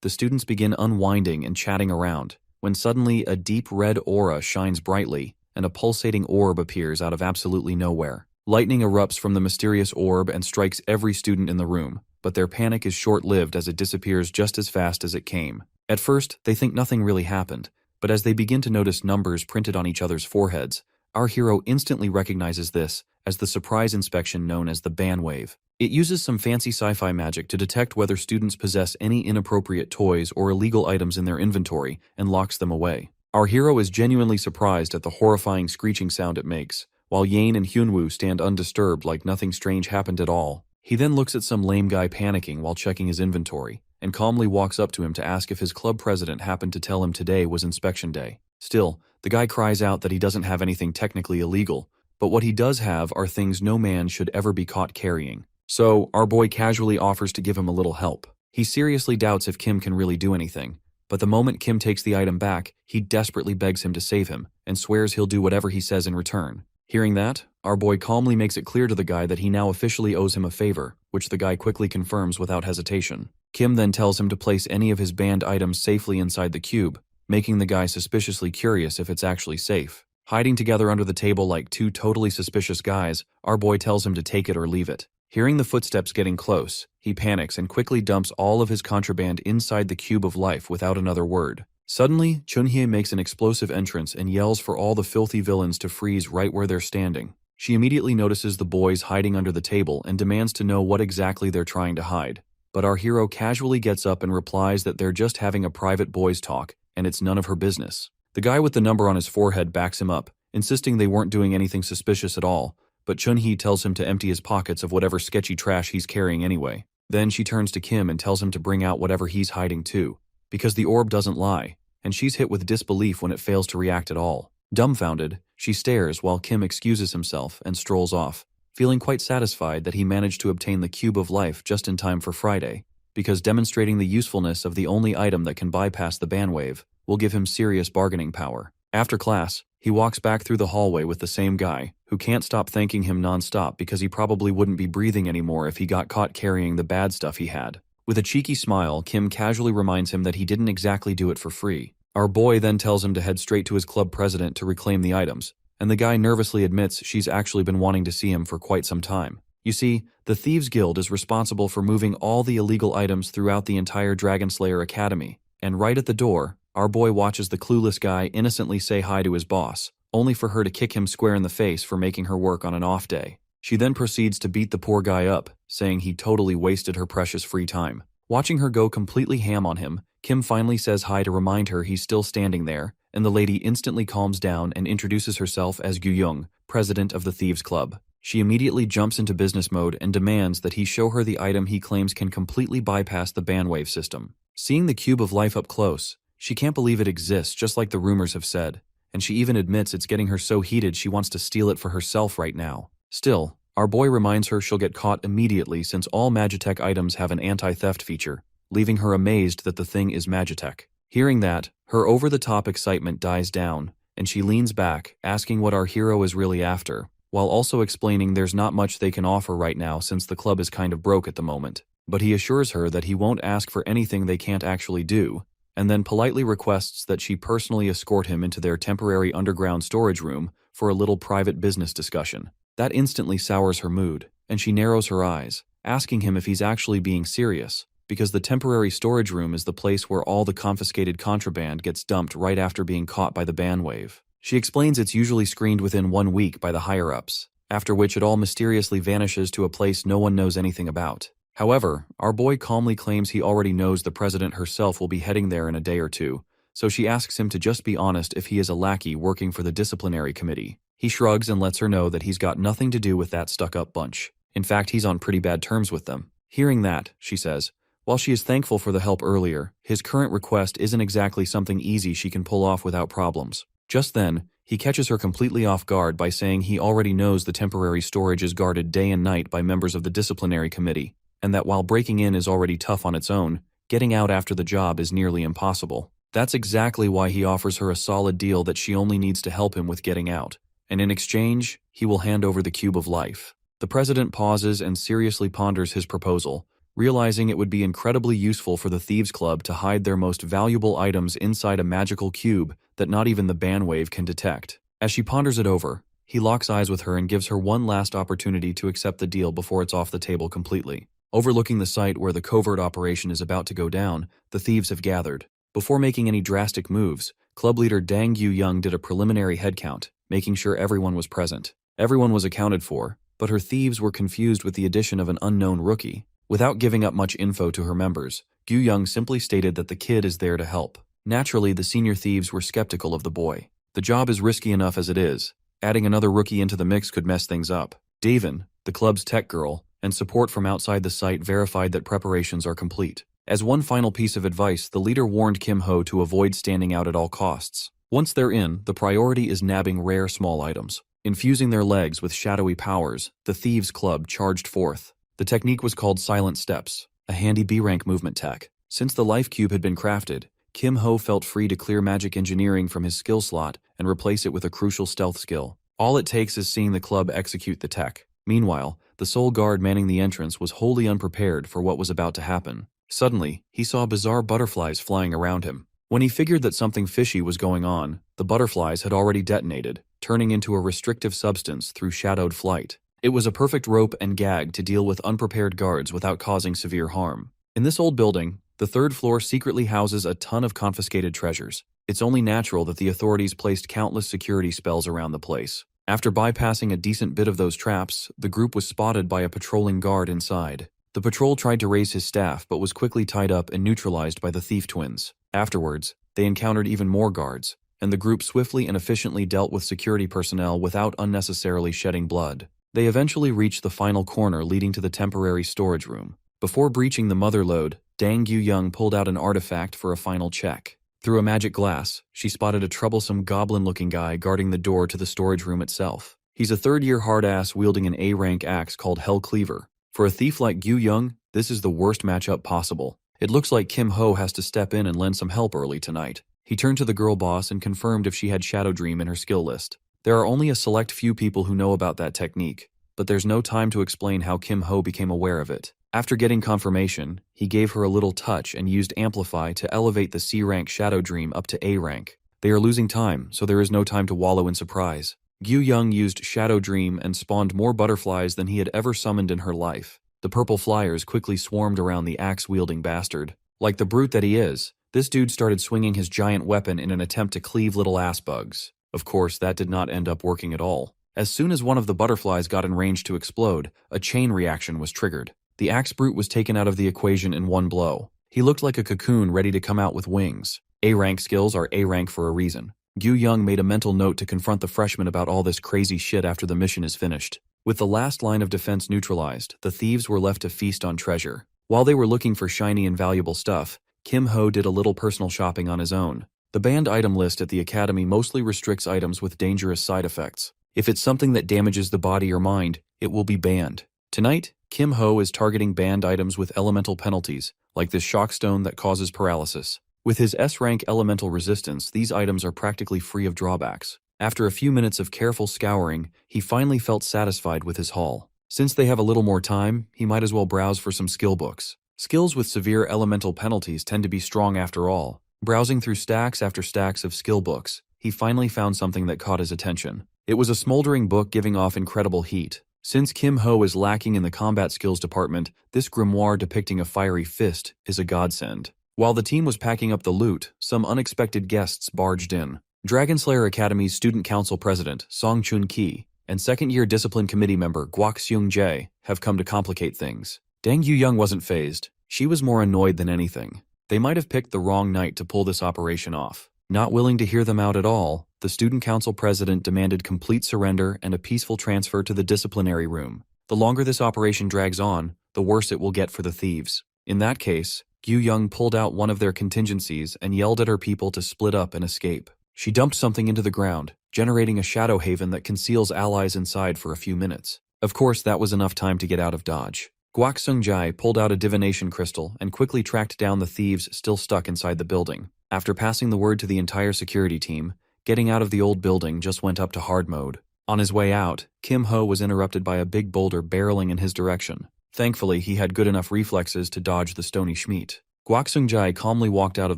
the students begin unwinding and chatting around, when suddenly a deep red aura shines brightly, and a pulsating orb appears out of absolutely nowhere. Lightning erupts from the mysterious orb and strikes every student in the room, but their panic is short-lived as it disappears just as fast as it came. At first, they think nothing really happened, but as they begin to notice numbers printed on each other's foreheads, our hero instantly recognizes this as the surprise inspection known as the ban wave. It uses some fancy sci-fi magic to detect whether students possess any inappropriate toys or illegal items in their inventory and locks them away. Our hero is genuinely surprised at the horrifying screeching sound it makes, while Yain and Hyun Wu stand undisturbed like nothing strange happened at all. He then looks at some lame guy panicking while checking his inventory, and calmly walks up to him to ask if his club president happened to tell him today was inspection day. Still, the guy cries out that he doesn't have anything technically illegal, but what he does have are things no man should ever be caught carrying. So, our boy casually offers to give him a little help. He seriously doubts if Kim can really do anything, but the moment Kim takes the item back, he desperately begs him to save him, and swears he'll do whatever he says in return. Hearing that, our boy calmly makes it clear to the guy that he now officially owes him a favor, which the guy quickly confirms without hesitation. Kim then tells him to place any of his banned items safely inside the cube, making the guy suspiciously curious if it's actually safe. Hiding together under the table like two totally suspicious guys, our boy tells him to take it or leave it. Hearing the footsteps getting close, he panics and quickly dumps all of his contraband inside the cube of life without another word. Suddenly, Chunhi makes an explosive entrance and yells for all the filthy villains to freeze right where they're standing. She immediately notices the boys hiding under the table and demands to know what exactly they're trying to hide. But our hero casually gets up and replies that they're just having a private boys' talk, and it's none of her business. The guy with the number on his forehead backs him up, insisting they weren't doing anything suspicious at all, but Chunhi tells him to empty his pockets of whatever sketchy trash he's carrying anyway. Then she turns to Kim and tells him to bring out whatever he's hiding too, because the orb doesn't lie, and she's hit with disbelief when it fails to react at all. Dumbfounded, she stares while Kim excuses himself and strolls off, feeling quite satisfied that he managed to obtain the cube of life just in time for Friday, because demonstrating the usefulness of the only item that can bypass the ban wave will give him serious bargaining power. After class, he walks back through the hallway with the same guy, who can't stop thanking him non-stop because he probably wouldn't be breathing anymore if he got caught carrying the bad stuff he had. With a cheeky smile, Kim casually reminds him that he didn't exactly do it for free. Our boy then tells him to head straight to his club president to reclaim the items, and the guy nervously admits she's actually been wanting to see him for quite some time. You see, the Thieves Guild is responsible for moving all the illegal items throughout the entire Dragonslayer Academy, and right at the door, our boy watches the clueless guy innocently say hi to his boss, only for her to kick him square in the face for making her work on an off day. She then proceeds to beat the poor guy up, saying he totally wasted her precious free time. Watching her go completely ham on him, Kim finally says hi to remind her he's still standing there, and the lady instantly calms down and introduces herself as Gu-young, president of the Thieves Club. She immediately jumps into business mode and demands that he show her the item he claims can completely bypass the bandwave system. Seeing the cube of life up close, she can't believe it exists just like the rumors have said, and she even admits it's getting her so heated she wants to steal it for herself right now. Still, our boy reminds her she'll get caught immediately since all Magitech items have an anti-theft feature, leaving her amazed that the thing is Magitech. Hearing that, her over-the-top excitement dies down, and she leans back, asking what our hero is really after, while also explaining there's not much they can offer right now since the club is kind of broke at the moment. But he assures her that he won't ask for anything they can't actually do, and then politely requests that she personally escort him into their temporary underground storage room for a little private business discussion. That instantly sours her mood, and she narrows her eyes, asking him if he's actually being serious, because the temporary storage room is the place where all the confiscated contraband gets dumped right after being caught by the ban wave. She explains it's usually screened within 1 week by the higher-ups, after which it all mysteriously vanishes to a place no one knows anything about. However, our boy calmly claims he already knows the president herself will be heading there in a day or two, so she asks him to just be honest if he is a lackey working for the disciplinary committee. He shrugs and lets her know that he's got nothing to do with that stuck-up bunch. In fact, he's on pretty bad terms with them. Hearing that, she says, While she is thankful for the help earlier, his current request isn't exactly something easy she can pull off without problems. Just then, he catches her completely off guard by saying he already knows the temporary storage is guarded day and night by members of the disciplinary committee, and that while breaking in is already tough on its own, getting out after the job is nearly impossible. That's exactly why he offers her a solid deal that she only needs to help him with getting out, and in exchange, he will hand over the Cube of Life. The president pauses and seriously ponders his proposal, realizing it would be incredibly useful for the Thieves Club to hide their most valuable items inside a magical cube that not even the bandwave can detect. As she ponders it over, he locks eyes with her and gives her one last opportunity to accept the deal before it's off the table completely. Overlooking the site where the covert operation is about to go down, the thieves have gathered. Before making any drastic moves, club leader Dang Yu-young did a preliminary headcount, making sure everyone was present. Everyone was accounted for, but her thieves were confused with the addition of an unknown rookie. Without giving up much info to her members, Yu-young simply stated that the kid is there to help. Naturally, the senior thieves were skeptical of the boy. The job is risky enough as it is. Adding another rookie into the mix could mess things up. Davin, the club's tech girl, and support from outside the site verified that preparations are complete. As one final piece of advice, the leader warned Kim Ho to avoid standing out at all costs. Once they're in, the priority is nabbing rare small items. Infusing their legs with shadowy powers, the Thieves Club charged forth. The technique was called Silent Steps, a handy B-rank movement tech. Since the life cube had been crafted, Kim Ho felt free to clear magic engineering from his skill slot and replace it with a crucial stealth skill. All it takes is seeing the club execute the tech. Meanwhile, the sole guard manning the entrance was wholly unprepared for what was about to happen. Suddenly, he saw bizarre butterflies flying around him. When he figured that something fishy was going on, the butterflies had already detonated, turning into a restrictive substance through shadowed flight. It was a perfect rope and gag to deal with unprepared guards without causing severe harm. In this old building, the third floor secretly houses a ton of confiscated treasures. It's only natural that the authorities placed countless security spells around the place. After bypassing a decent bit of those traps, the group was spotted by a patrolling guard inside. The patrol tried to raise his staff but was quickly tied up and neutralized by the thief twins. Afterwards, they encountered even more guards, and the group swiftly and efficiently dealt with security personnel without unnecessarily shedding blood. They eventually reached the final corner leading to the temporary storage room. Before breaching the mother lode, Dang Yu-young pulled out an artifact for a final check. Through a magic glass, she spotted a troublesome goblin-looking guy guarding the door to the storage room itself. He's a third-year hard-ass wielding an A-rank axe called Hell Cleaver. For a thief like Yu-young, this is the worst matchup possible. It looks like Kim Ho has to step in and lend some help early tonight. He turned to the girl boss and confirmed if she had Shadow Dream in her skill list. There are only a select few people who know about that technique, but there's no time to explain how Kim Ho became aware of it. After getting confirmation, he gave her a little touch and used Amplify to elevate the C-rank Shadow Dream up to A-rank. They are losing time, so there is no time to wallow in surprise. Yu-young used Shadow Dream and spawned more butterflies than he had ever summoned in her life. The purple flyers quickly swarmed around the axe-wielding bastard. Like the brute that he is, this dude started swinging his giant weapon in an attempt to cleave little ass bugs. Of course, that did not end up working at all. As soon as one of the butterflies got in range to explode, a chain reaction was triggered. The axe brute was taken out of the equation in one blow. He looked like a cocoon ready to come out with wings. A-rank skills are A-rank for a reason. Yu-young made a mental note to confront the freshman about all this crazy shit after the mission is finished. With the last line of defense neutralized, the thieves were left to feast on treasure. While they were looking for shiny and valuable stuff, Kim Ho did a little personal shopping on his own. The banned item list at the academy mostly restricts items with dangerous side effects. If it's something that damages the body or mind, it will be banned. Tonight, Kim Ho is targeting banned items with elemental penalties, like this shock stone that causes paralysis. With his S-rank elemental resistance, these items are practically free of drawbacks. After a few minutes of careful scouring, he finally felt satisfied with his haul. Since they have a little more time, he might as well browse for some skill books. Skills with severe elemental penalties tend to be strong after all. Browsing through stacks after stacks of skill books, he finally found something that caught his attention. It was a smoldering book giving off incredible heat. Since Kim Ho is lacking in the combat skills department, this grimoire depicting a fiery fist is a godsend. While the team was packing up the loot, some unexpected guests barged in. Dragonslayer Academy's Student Council President, Song Chun-ki, and second-year Discipline Committee member Guak Seung-jae have come to complicate things. Dang Yu-young wasn't fazed. She was more annoyed than anything. They might have picked the wrong night to pull this operation off. Not willing to hear them out at all, the Student Council President demanded complete surrender and a peaceful transfer to the disciplinary room. The longer this operation drags on, the worse it will get for the thieves. In that case, Gyu Young pulled out one of their contingencies and yelled at her people to split up and escape. She dumped something into the ground, generating a shadow haven that conceals allies inside for a few minutes. Of course, that was enough time to get out of dodge. Guak Sungjai pulled out a divination crystal and quickly tracked down the thieves still stuck inside the building. After passing the word to the entire security team, getting out of the old building just went up to hard mode. On his way out, Kim Ho was interrupted by a big boulder barreling in his direction. Thankfully, he had good enough reflexes to dodge the stony schmeat. Guak Sungjai calmly walked out of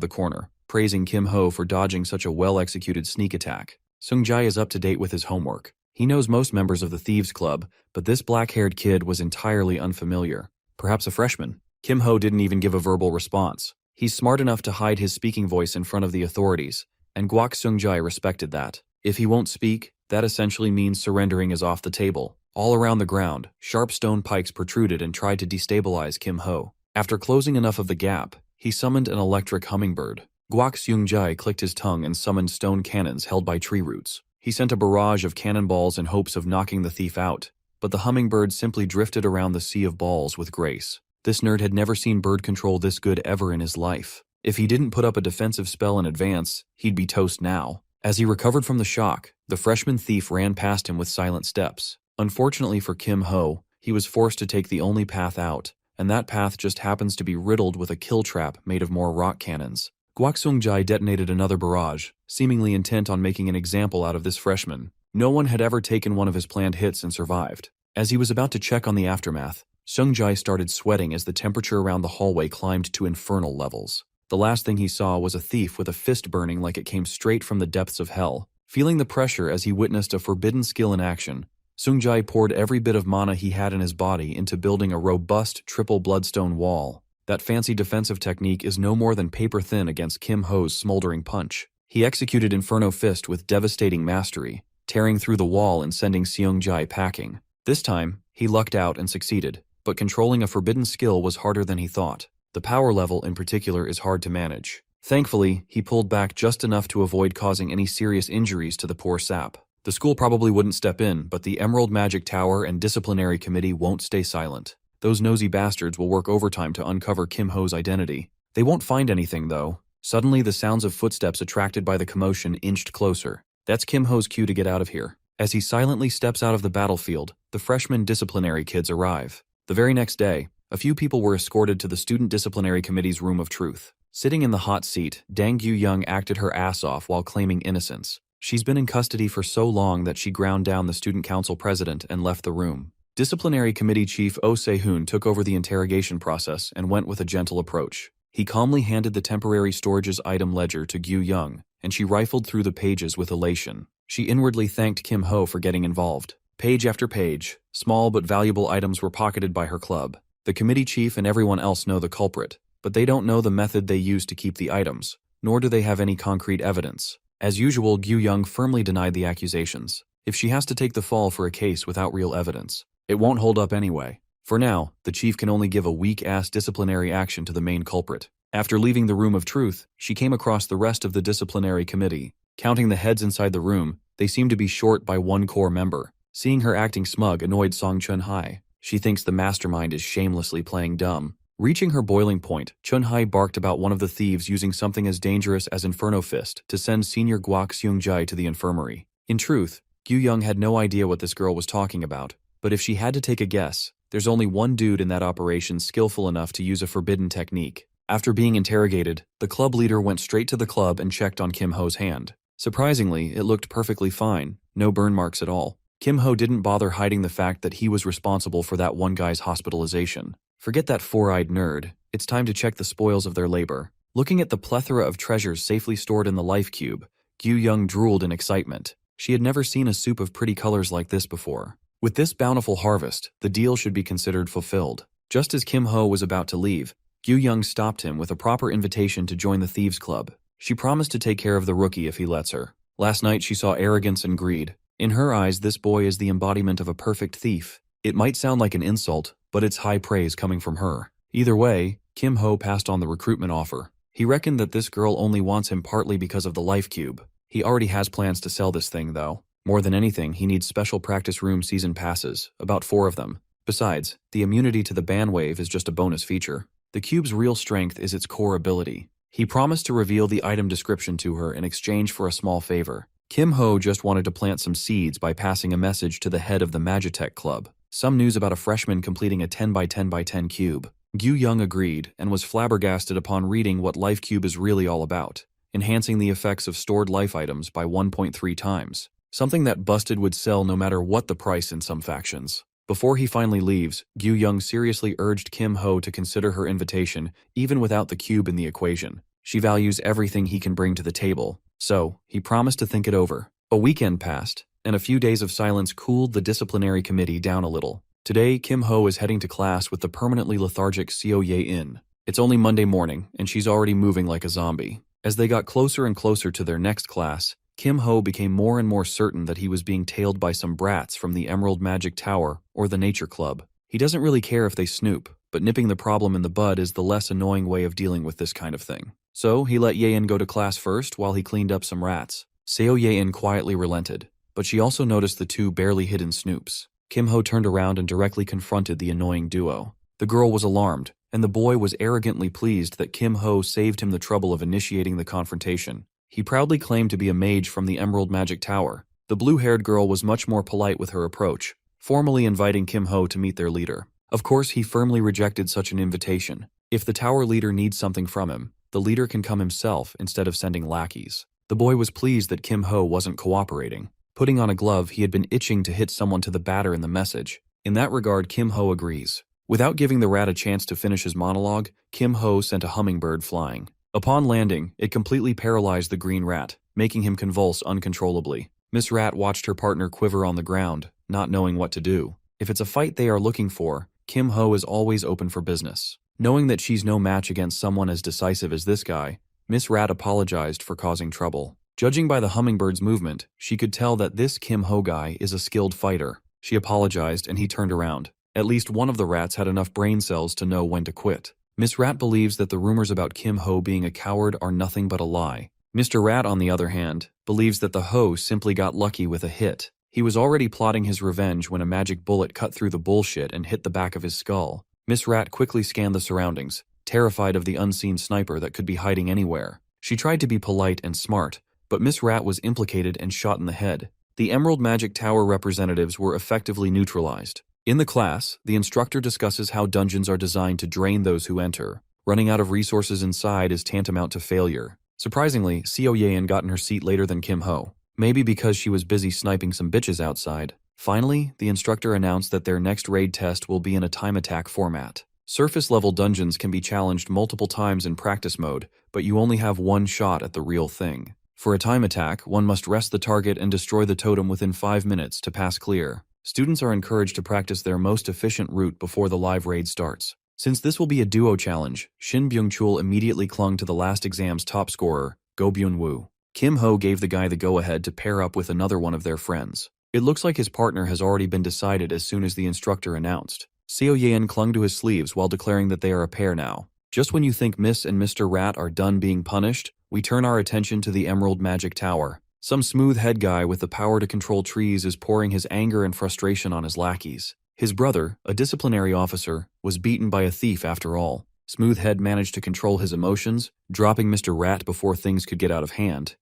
the corner, praising Kim Ho for dodging such a well-executed sneak attack. Sungjai is up to date with his homework. He knows most members of the Thieves' Club, but this black-haired kid was entirely unfamiliar. Perhaps a freshman. Kim Ho didn't even give a verbal response. He's smart enough to hide his speaking voice in front of the authorities, and Guak Sungjai respected that. If he won't speak, that essentially means surrendering is off the table. All around the ground, sharp stone pikes protruded and tried to destabilize Kim Ho. After closing enough of the gap, he summoned an electric hummingbird. Guak Sungjai clicked his tongue and summoned stone cannons held by tree roots. He sent a barrage of cannonballs in hopes of knocking the thief out, but the hummingbird simply drifted around the sea of balls with grace. This nerd had never seen bird control this good ever in his life. If he didn't put up a defensive spell in advance, he'd be toast now. As he recovered from the shock, the freshman thief ran past him with silent steps. Unfortunately for Kim Ho, he was forced to take the only path out, and that path just happens to be riddled with a kill trap made of more rock cannons. Guak Sungjai detonated another barrage, seemingly intent on making an example out of this freshman. No one had ever taken one of his planned hits and survived. As he was about to check on the aftermath, Sungjai started sweating as the temperature around the hallway climbed to infernal levels. The last thing he saw was a thief with a fist burning like it came straight from the depths of hell. Feeling the pressure as he witnessed a forbidden skill in action, Sungjai poured every bit of mana he had in his body into building a robust triple bloodstone wall. That fancy defensive technique is no more than paper thin against Kim Ho's smoldering punch. He executed Inferno Fist with devastating mastery, tearing through the wall and sending Sungjai packing. This time, he lucked out and succeeded, but controlling a forbidden skill was harder than he thought. The power level in particular is hard to manage. Thankfully, he pulled back just enough to avoid causing any serious injuries to the poor sap. The school probably wouldn't step in, but the Emerald Magic Tower and Disciplinary Committee won't stay silent. Those nosy bastards will work overtime to uncover Kim Ho's identity. They won't find anything, though. Suddenly, the sounds of footsteps attracted by the commotion inched closer. That's Kim Ho's cue to get out of here. As he silently steps out of the battlefield, the freshman disciplinary kids arrive. The very next day, a few people were escorted to the Student Disciplinary Committee's Room of Truth. Sitting in the hot seat, Dang Gyu Young acted her ass off while claiming innocence. She's been in custody for so long that she ground down the student council president and left the room. Disciplinary Committee Chief Oh Se-hoon took over the interrogation process and went with a gentle approach. He calmly handed the temporary storage's item ledger to Gyu Young, and she rifled through the pages with elation. She inwardly thanked Kim Ho for getting involved. Page after page, small but valuable items were pocketed by her club. The committee chief and everyone else know the culprit, but they don't know the method they use to keep the items, nor do they have any concrete evidence. As usual, Gyu Young firmly denied the accusations. If she has to take the fall for a case without real evidence, it won't hold up anyway. For now, the chief can only give a weak-ass disciplinary action to the main culprit. After leaving the Room of Truth, she came across the rest of the disciplinary committee. Counting the heads inside the room, they seem to be short by one core member. Seeing her acting smug annoyed Song Chunhi. She thinks the mastermind is shamelessly playing dumb. Reaching her boiling point, Chunhi barked about one of the thieves using something as dangerous as Inferno Fist to send Senior Guak Sungjai to the infirmary. In truth, Gyu Young had no idea what this girl was talking about, but if she had to take a guess, there's only one dude in that operation skillful enough to use a forbidden technique. After being interrogated, the club leader went straight to the club and checked on Kim Ho's hand. Surprisingly, it looked perfectly fine, no burn marks at all. Kim Ho didn't bother hiding the fact that he was responsible for that one guy's hospitalization. Forget that four-eyed nerd, it's time to check the spoils of their labor. Looking at the plethora of treasures safely stored in the life cube, Gyu Young drooled in excitement. She had never seen a soup of pretty colors like this before. With this bountiful harvest, the deal should be considered fulfilled. Just as Kim Ho was about to leave, Gyu Young stopped him with a proper invitation to join the Thieves' Club. She promised to take care of the rookie if he lets her. Last night she saw arrogance and greed. In her eyes, this boy is the embodiment of a perfect thief. It might sound like an insult, but it's high praise coming from her. Either way, Kim Ho passed on the recruitment offer. He reckoned that this girl only wants him partly because of the life cube. He already has plans to sell this thing, though. More than anything, he needs special practice room season passes, about 4 of them. Besides, the immunity to the ban wave is just a bonus feature. The cube's real strength is its core ability. He promised to reveal the item description to her in exchange for a small favor. Kim Ho just wanted to plant some seeds by passing a message to the head of the Magitech Club. Some news about a freshman completing a 10 by 10 by 10 cube. Gyu Young agreed and was flabbergasted upon reading what Life Cube is really all about, enhancing the effects of stored life items by 1.3 times. Something that busted would sell no matter what the price in some factions. Before he finally leaves, Gyu Young seriously urged Kim Ho to consider her invitation even without the cube in the equation. She values everything he can bring to the table, so he promised to think it over. A weekend passed, and a few days of silence cooled the disciplinary committee down a little. Today, Kim Ho is heading to class with the permanently lethargic Seo Yain. It's only Monday morning, and she's already moving like a zombie. As they got closer and closer to their next class, Kim Ho became more and more certain that he was being tailed by some brats from the Emerald Magic Tower or the Nature Club. He doesn't really care if they snoop, but nipping the problem in the bud is the less annoying way of dealing with this kind of thing. So he let Yain go to class first while he cleaned up some rats. Seo Yain quietly relented, but she also noticed the two barely hidden snoops. Kim Ho turned around and directly confronted the annoying duo. The girl was alarmed, and the boy was arrogantly pleased that Kim Ho saved him the trouble of initiating the confrontation. He proudly claimed to be a mage from the Emerald Magic Tower. The blue-haired girl was much more polite with her approach, formally inviting Kim Ho to meet their leader. Of course, he firmly rejected such an invitation. If the tower leader needs something from him, the leader can come himself instead of sending lackeys. The boy was pleased that Kim Ho wasn't cooperating. Putting on a glove, he had been itching to hit someone to the batter in the message. In that regard, Kim Ho agrees. Without giving the rat a chance to finish his monologue, Kim Ho sent a hummingbird flying. Upon landing, it completely paralyzed the green rat, making him convulse uncontrollably. Miss Rat watched her partner quiver on the ground, not knowing what to do. If it's a fight they are looking for, Kim Ho is always open for business. Knowing that she's no match against someone as decisive as this guy, Miss Rat apologized for causing trouble. Judging by the hummingbird's movement, she could tell that this Kim Ho guy is a skilled fighter. She apologized and he turned around. At least one of the rats had enough brain cells to know when to quit. Miss Rat believes that the rumors about Kim Ho being a coward are nothing but a lie. Mr. Rat, on the other hand, believes that the Ho simply got lucky with a hit. He was already plotting his revenge when a magic bullet cut through the bullshit and hit the back of his skull. Miss Rat quickly scanned the surroundings, terrified of the unseen sniper that could be hiding anywhere. She tried to be polite and smart, but Miss Rat was implicated and shot in the head. The Emerald Magic Tower representatives were effectively neutralized. In the class, the instructor discusses how dungeons are designed to drain those who enter. Running out of resources inside is tantamount to failure. Surprisingly, Seo Yain got in her seat later than Kim Ho. Maybe because she was busy sniping some bitches outside. Finally, the instructor announced that their next raid test will be in a time attack format. Surface-level dungeons can be challenged multiple times in practice mode, but you only have one shot at the real thing. For a time attack, one must rest the target and destroy the totem within 5 minutes to pass clear. Students are encouraged to practice their most efficient route before the live raid starts. Since this will be a duo challenge, Shin Byung-chul immediately clung to the last exam's top scorer, Go Byun Woo. Kim Ho gave the guy the go-ahead to pair up with another one of their friends. It looks like his partner has already been decided as soon as the instructor announced. Seo Yain clung to his sleeves while declaring that they are a pair now. Just when you think Miss and Mr. Rat are done being punished, we turn our attention to the Emerald Magic Tower. Some smooth head guy with the power to control trees is pouring his anger and frustration on his lackeys. His brother, a disciplinary officer, was beaten by a thief after all. Smoothhead managed to control his emotions, dropping Mr. Rat before things could get out of hand.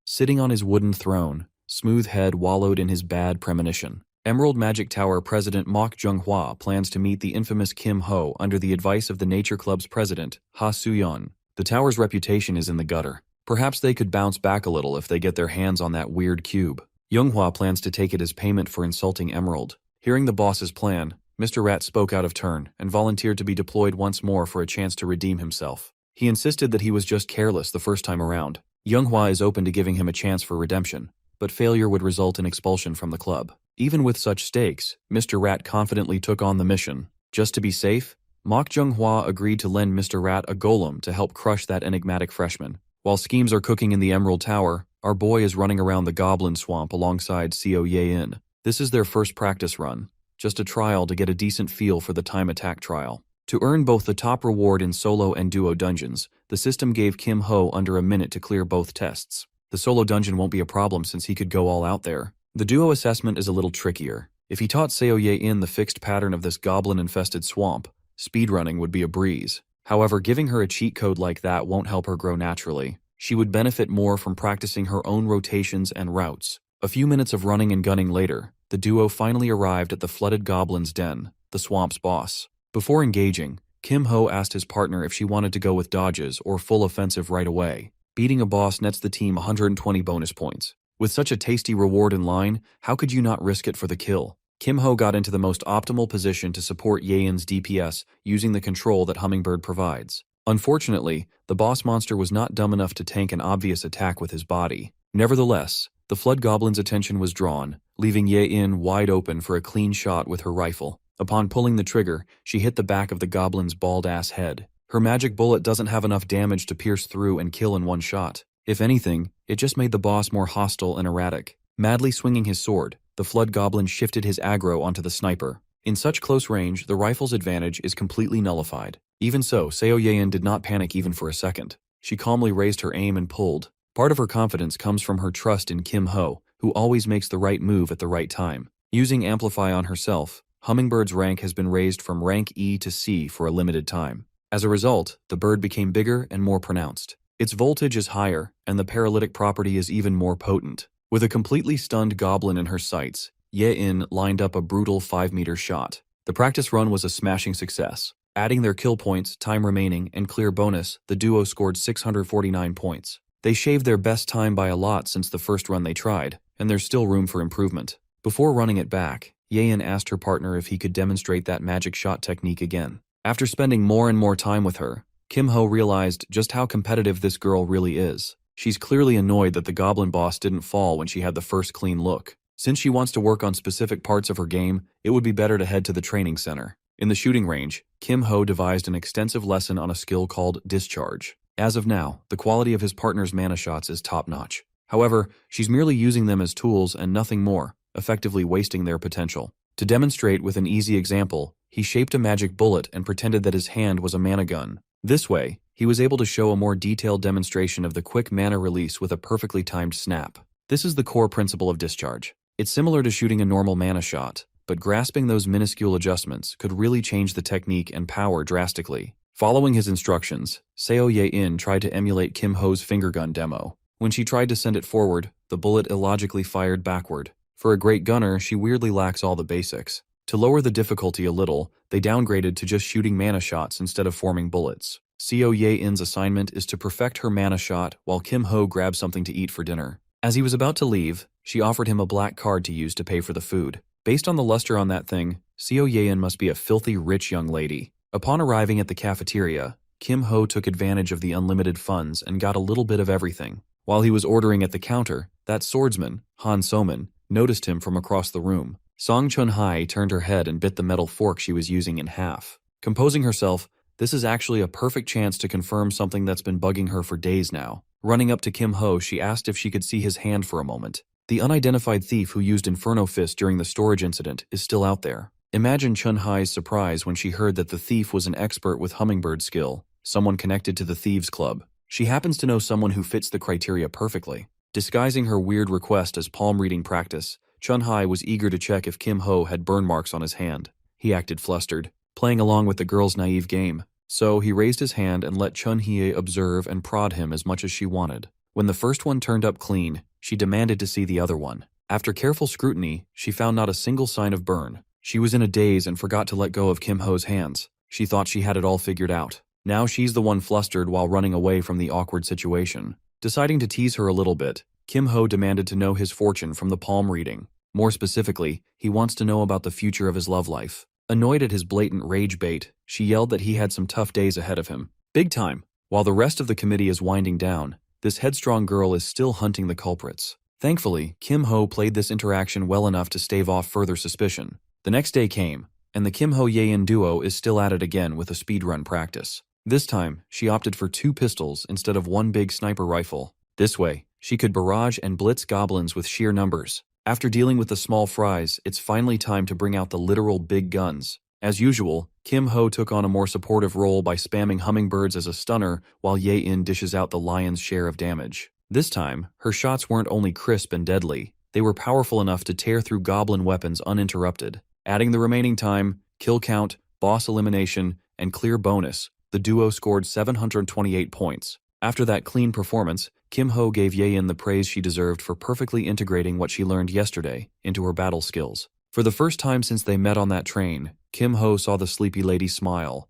Sitting on his wooden throne, Smoothhead wallowed in his bad premonition. Emerald Magic Tower President Mok Jung-hwa plans to meet the infamous Kim Ho under the advice of the Nature Club's president, Ha Soo-yeon. The tower's reputation is in the gutter. Perhaps they could bounce back a little if they get their hands on that weird cube. Jung-hwa plans to take it as payment for insulting Emerald. Hearing the boss's plan, Mr. Rat spoke out of turn and volunteered to be deployed once more for a chance to redeem himself. He insisted that he was just careless the first time around. Jung-hwa is open to giving him a chance for redemption, but failure would result in expulsion from the club. Even with such stakes, Mr. Rat confidently took on the mission. Just to be safe, Mok Jung-hwa agreed to lend Mr. Rat a golem to help crush that enigmatic freshman. While schemes are cooking in the Emerald Tower, our boy is running around the Goblin Swamp alongside Seo Yain. This is their first practice run, just a trial to get a decent feel for the time attack trial. To earn both the top reward in solo and duo dungeons, the system gave Kim Ho under a minute to clear both tests. The solo dungeon won't be a problem since he could go all out there. The duo assessment is a little trickier. If he taught Seo Yain the fixed pattern of this goblin-infested swamp, speedrunning would be a breeze. However, giving her a cheat code like that won't help her grow naturally. She would benefit more from practicing her own rotations and routes. A few minutes of running and gunning later, the duo finally arrived at the flooded goblin's den, the swamp's boss. Before engaging, Kim Ho asked his partner if she wanted to go with dodges or full offensive right away. Beating a boss nets the team 120 bonus points. With such a tasty reward in line, how could you not risk it for the kill? Kim Ho got into the most optimal position to support Yain's DPS using the control that Hummingbird provides. Unfortunately, the boss monster was not dumb enough to tank an obvious attack with his body. Nevertheless, the Flood Goblin's attention was drawn, leaving Yain wide open for a clean shot with her rifle. Upon pulling the trigger, she hit the back of the goblin's bald-ass head. Her magic bullet doesn't have enough damage to pierce through and kill in one shot. If anything, it just made the boss more hostile and erratic. Madly swinging his sword, the Flood Goblin shifted his aggro onto the sniper. In such close range, the rifle's advantage is completely nullified. Even so, Seo Yain did not panic even for a second. She calmly raised her aim and pulled. Part of her confidence comes from her trust in Kim Ho, who always makes the right move at the right time. Using Amplify on herself, Hummingbird's rank has been raised from rank E to C for a limited time. As a result, the bird became bigger and more pronounced. Its voltage is higher, and the paralytic property is even more potent. With a completely stunned goblin in her sights, Yain lined up a brutal 5-meter shot. The practice run was a smashing success. Adding their kill points, time remaining, and clear bonus, the duo scored 649 points. They shaved their best time by a lot since the first run they tried, and there's still room for improvement. Before running it back, Yain asked her partner if he could demonstrate that magic shot technique again. After spending more and more time with her, Kim Ho realized just how competitive this girl really is. She's clearly annoyed that the goblin boss didn't fall when she had the first clean look. Since she wants to work on specific parts of her game, it would be better to head to the training center. In the shooting range, Kim Ho devised an extensive lesson on a skill called Discharge. As of now, the quality of his partner's mana shots is top-notch. However, she's merely using them as tools and nothing more, effectively wasting their potential. To demonstrate with an easy example, he shaped a magic bullet and pretended that his hand was a mana gun. This way, he was able to show a more detailed demonstration of the quick mana release with a perfectly timed snap. This is the core principle of Discharge. It's similar to shooting a normal mana shot, but grasping those minuscule adjustments could really change the technique and power drastically. Following his instructions, Seo Yain tried to emulate Kim Ho's finger gun demo. When she tried to send it forward, the bullet illogically fired backward. For a great gunner, she weirdly lacks all the basics. To lower the difficulty a little, they downgraded to just shooting mana shots instead of forming bullets. Seo Yain's assignment is to perfect her mana shot while Kim Ho grabs something to eat for dinner. As he was about to leave, she offered him a black card to use to pay for the food. Based on the luster on that thing, Seo Yain must be a filthy rich young lady. Upon arriving at the cafeteria, Kim Ho took advantage of the unlimited funds and got a little bit of everything. While he was ordering at the counter, that swordsman, Han Soman, noticed him from across the room. Song Chunhi turned her head and bit the metal fork she was using in half. Composing herself, this is actually a perfect chance to confirm something that's been bugging her for days now. Running up to Kim Ho, she asked if she could see his hand for a moment. The unidentified thief who used Inferno Fist during the storage incident is still out there. Imagine Chunhi's surprise when she heard that the thief was an expert with hummingbird skill, someone connected to the Thieves' Club. She happens to know someone who fits the criteria perfectly. Disguising her weird request as palm reading practice, Chunhi was eager to check if Kim Ho had burn marks on his hand. He acted flustered, playing along with the girl's naive game. So he raised his hand and let Chunhi observe and prod him as much as she wanted. When the first one turned up clean, she demanded to see the other one. After careful scrutiny, she found not a single sign of burn. She was in a daze and forgot to let go of Kim Ho's hands. She thought she had it all figured out. Now she's the one flustered while running away from the awkward situation. Deciding to tease her a little bit, Kim Ho demanded to know his fortune from the palm reading. More specifically, he wants to know about the future of his love life. Annoyed at his blatant rage bait, she yelled that he had some tough days ahead of him. Big time! While the rest of the committee is winding down, this headstrong girl is still hunting the culprits. Thankfully, Kim Ho played this interaction well enough to stave off further suspicion. The next day came, and the Kim Ho Yain duo is still at it again with a speedrun practice. This time, she opted for 2 pistols instead of one big sniper rifle. This way, she could barrage and blitz goblins with sheer numbers. After dealing with the small fries, it's finally time to bring out the literal big guns. As usual, Kim Ho took on a more supportive role by spamming hummingbirds as a stunner while Yain dishes out the lion's share of damage. This time, her shots weren't only crisp and deadly, they were powerful enough to tear through goblin weapons uninterrupted. Adding the remaining time, kill count, boss elimination, and clear bonus, The duo scored 728 points. After that clean performance, Kim Ho gave Yain the praise she deserved for perfectly integrating what she learned yesterday into her battle skills. For the first time since they met on that train, Kim Ho saw the sleepy lady smile.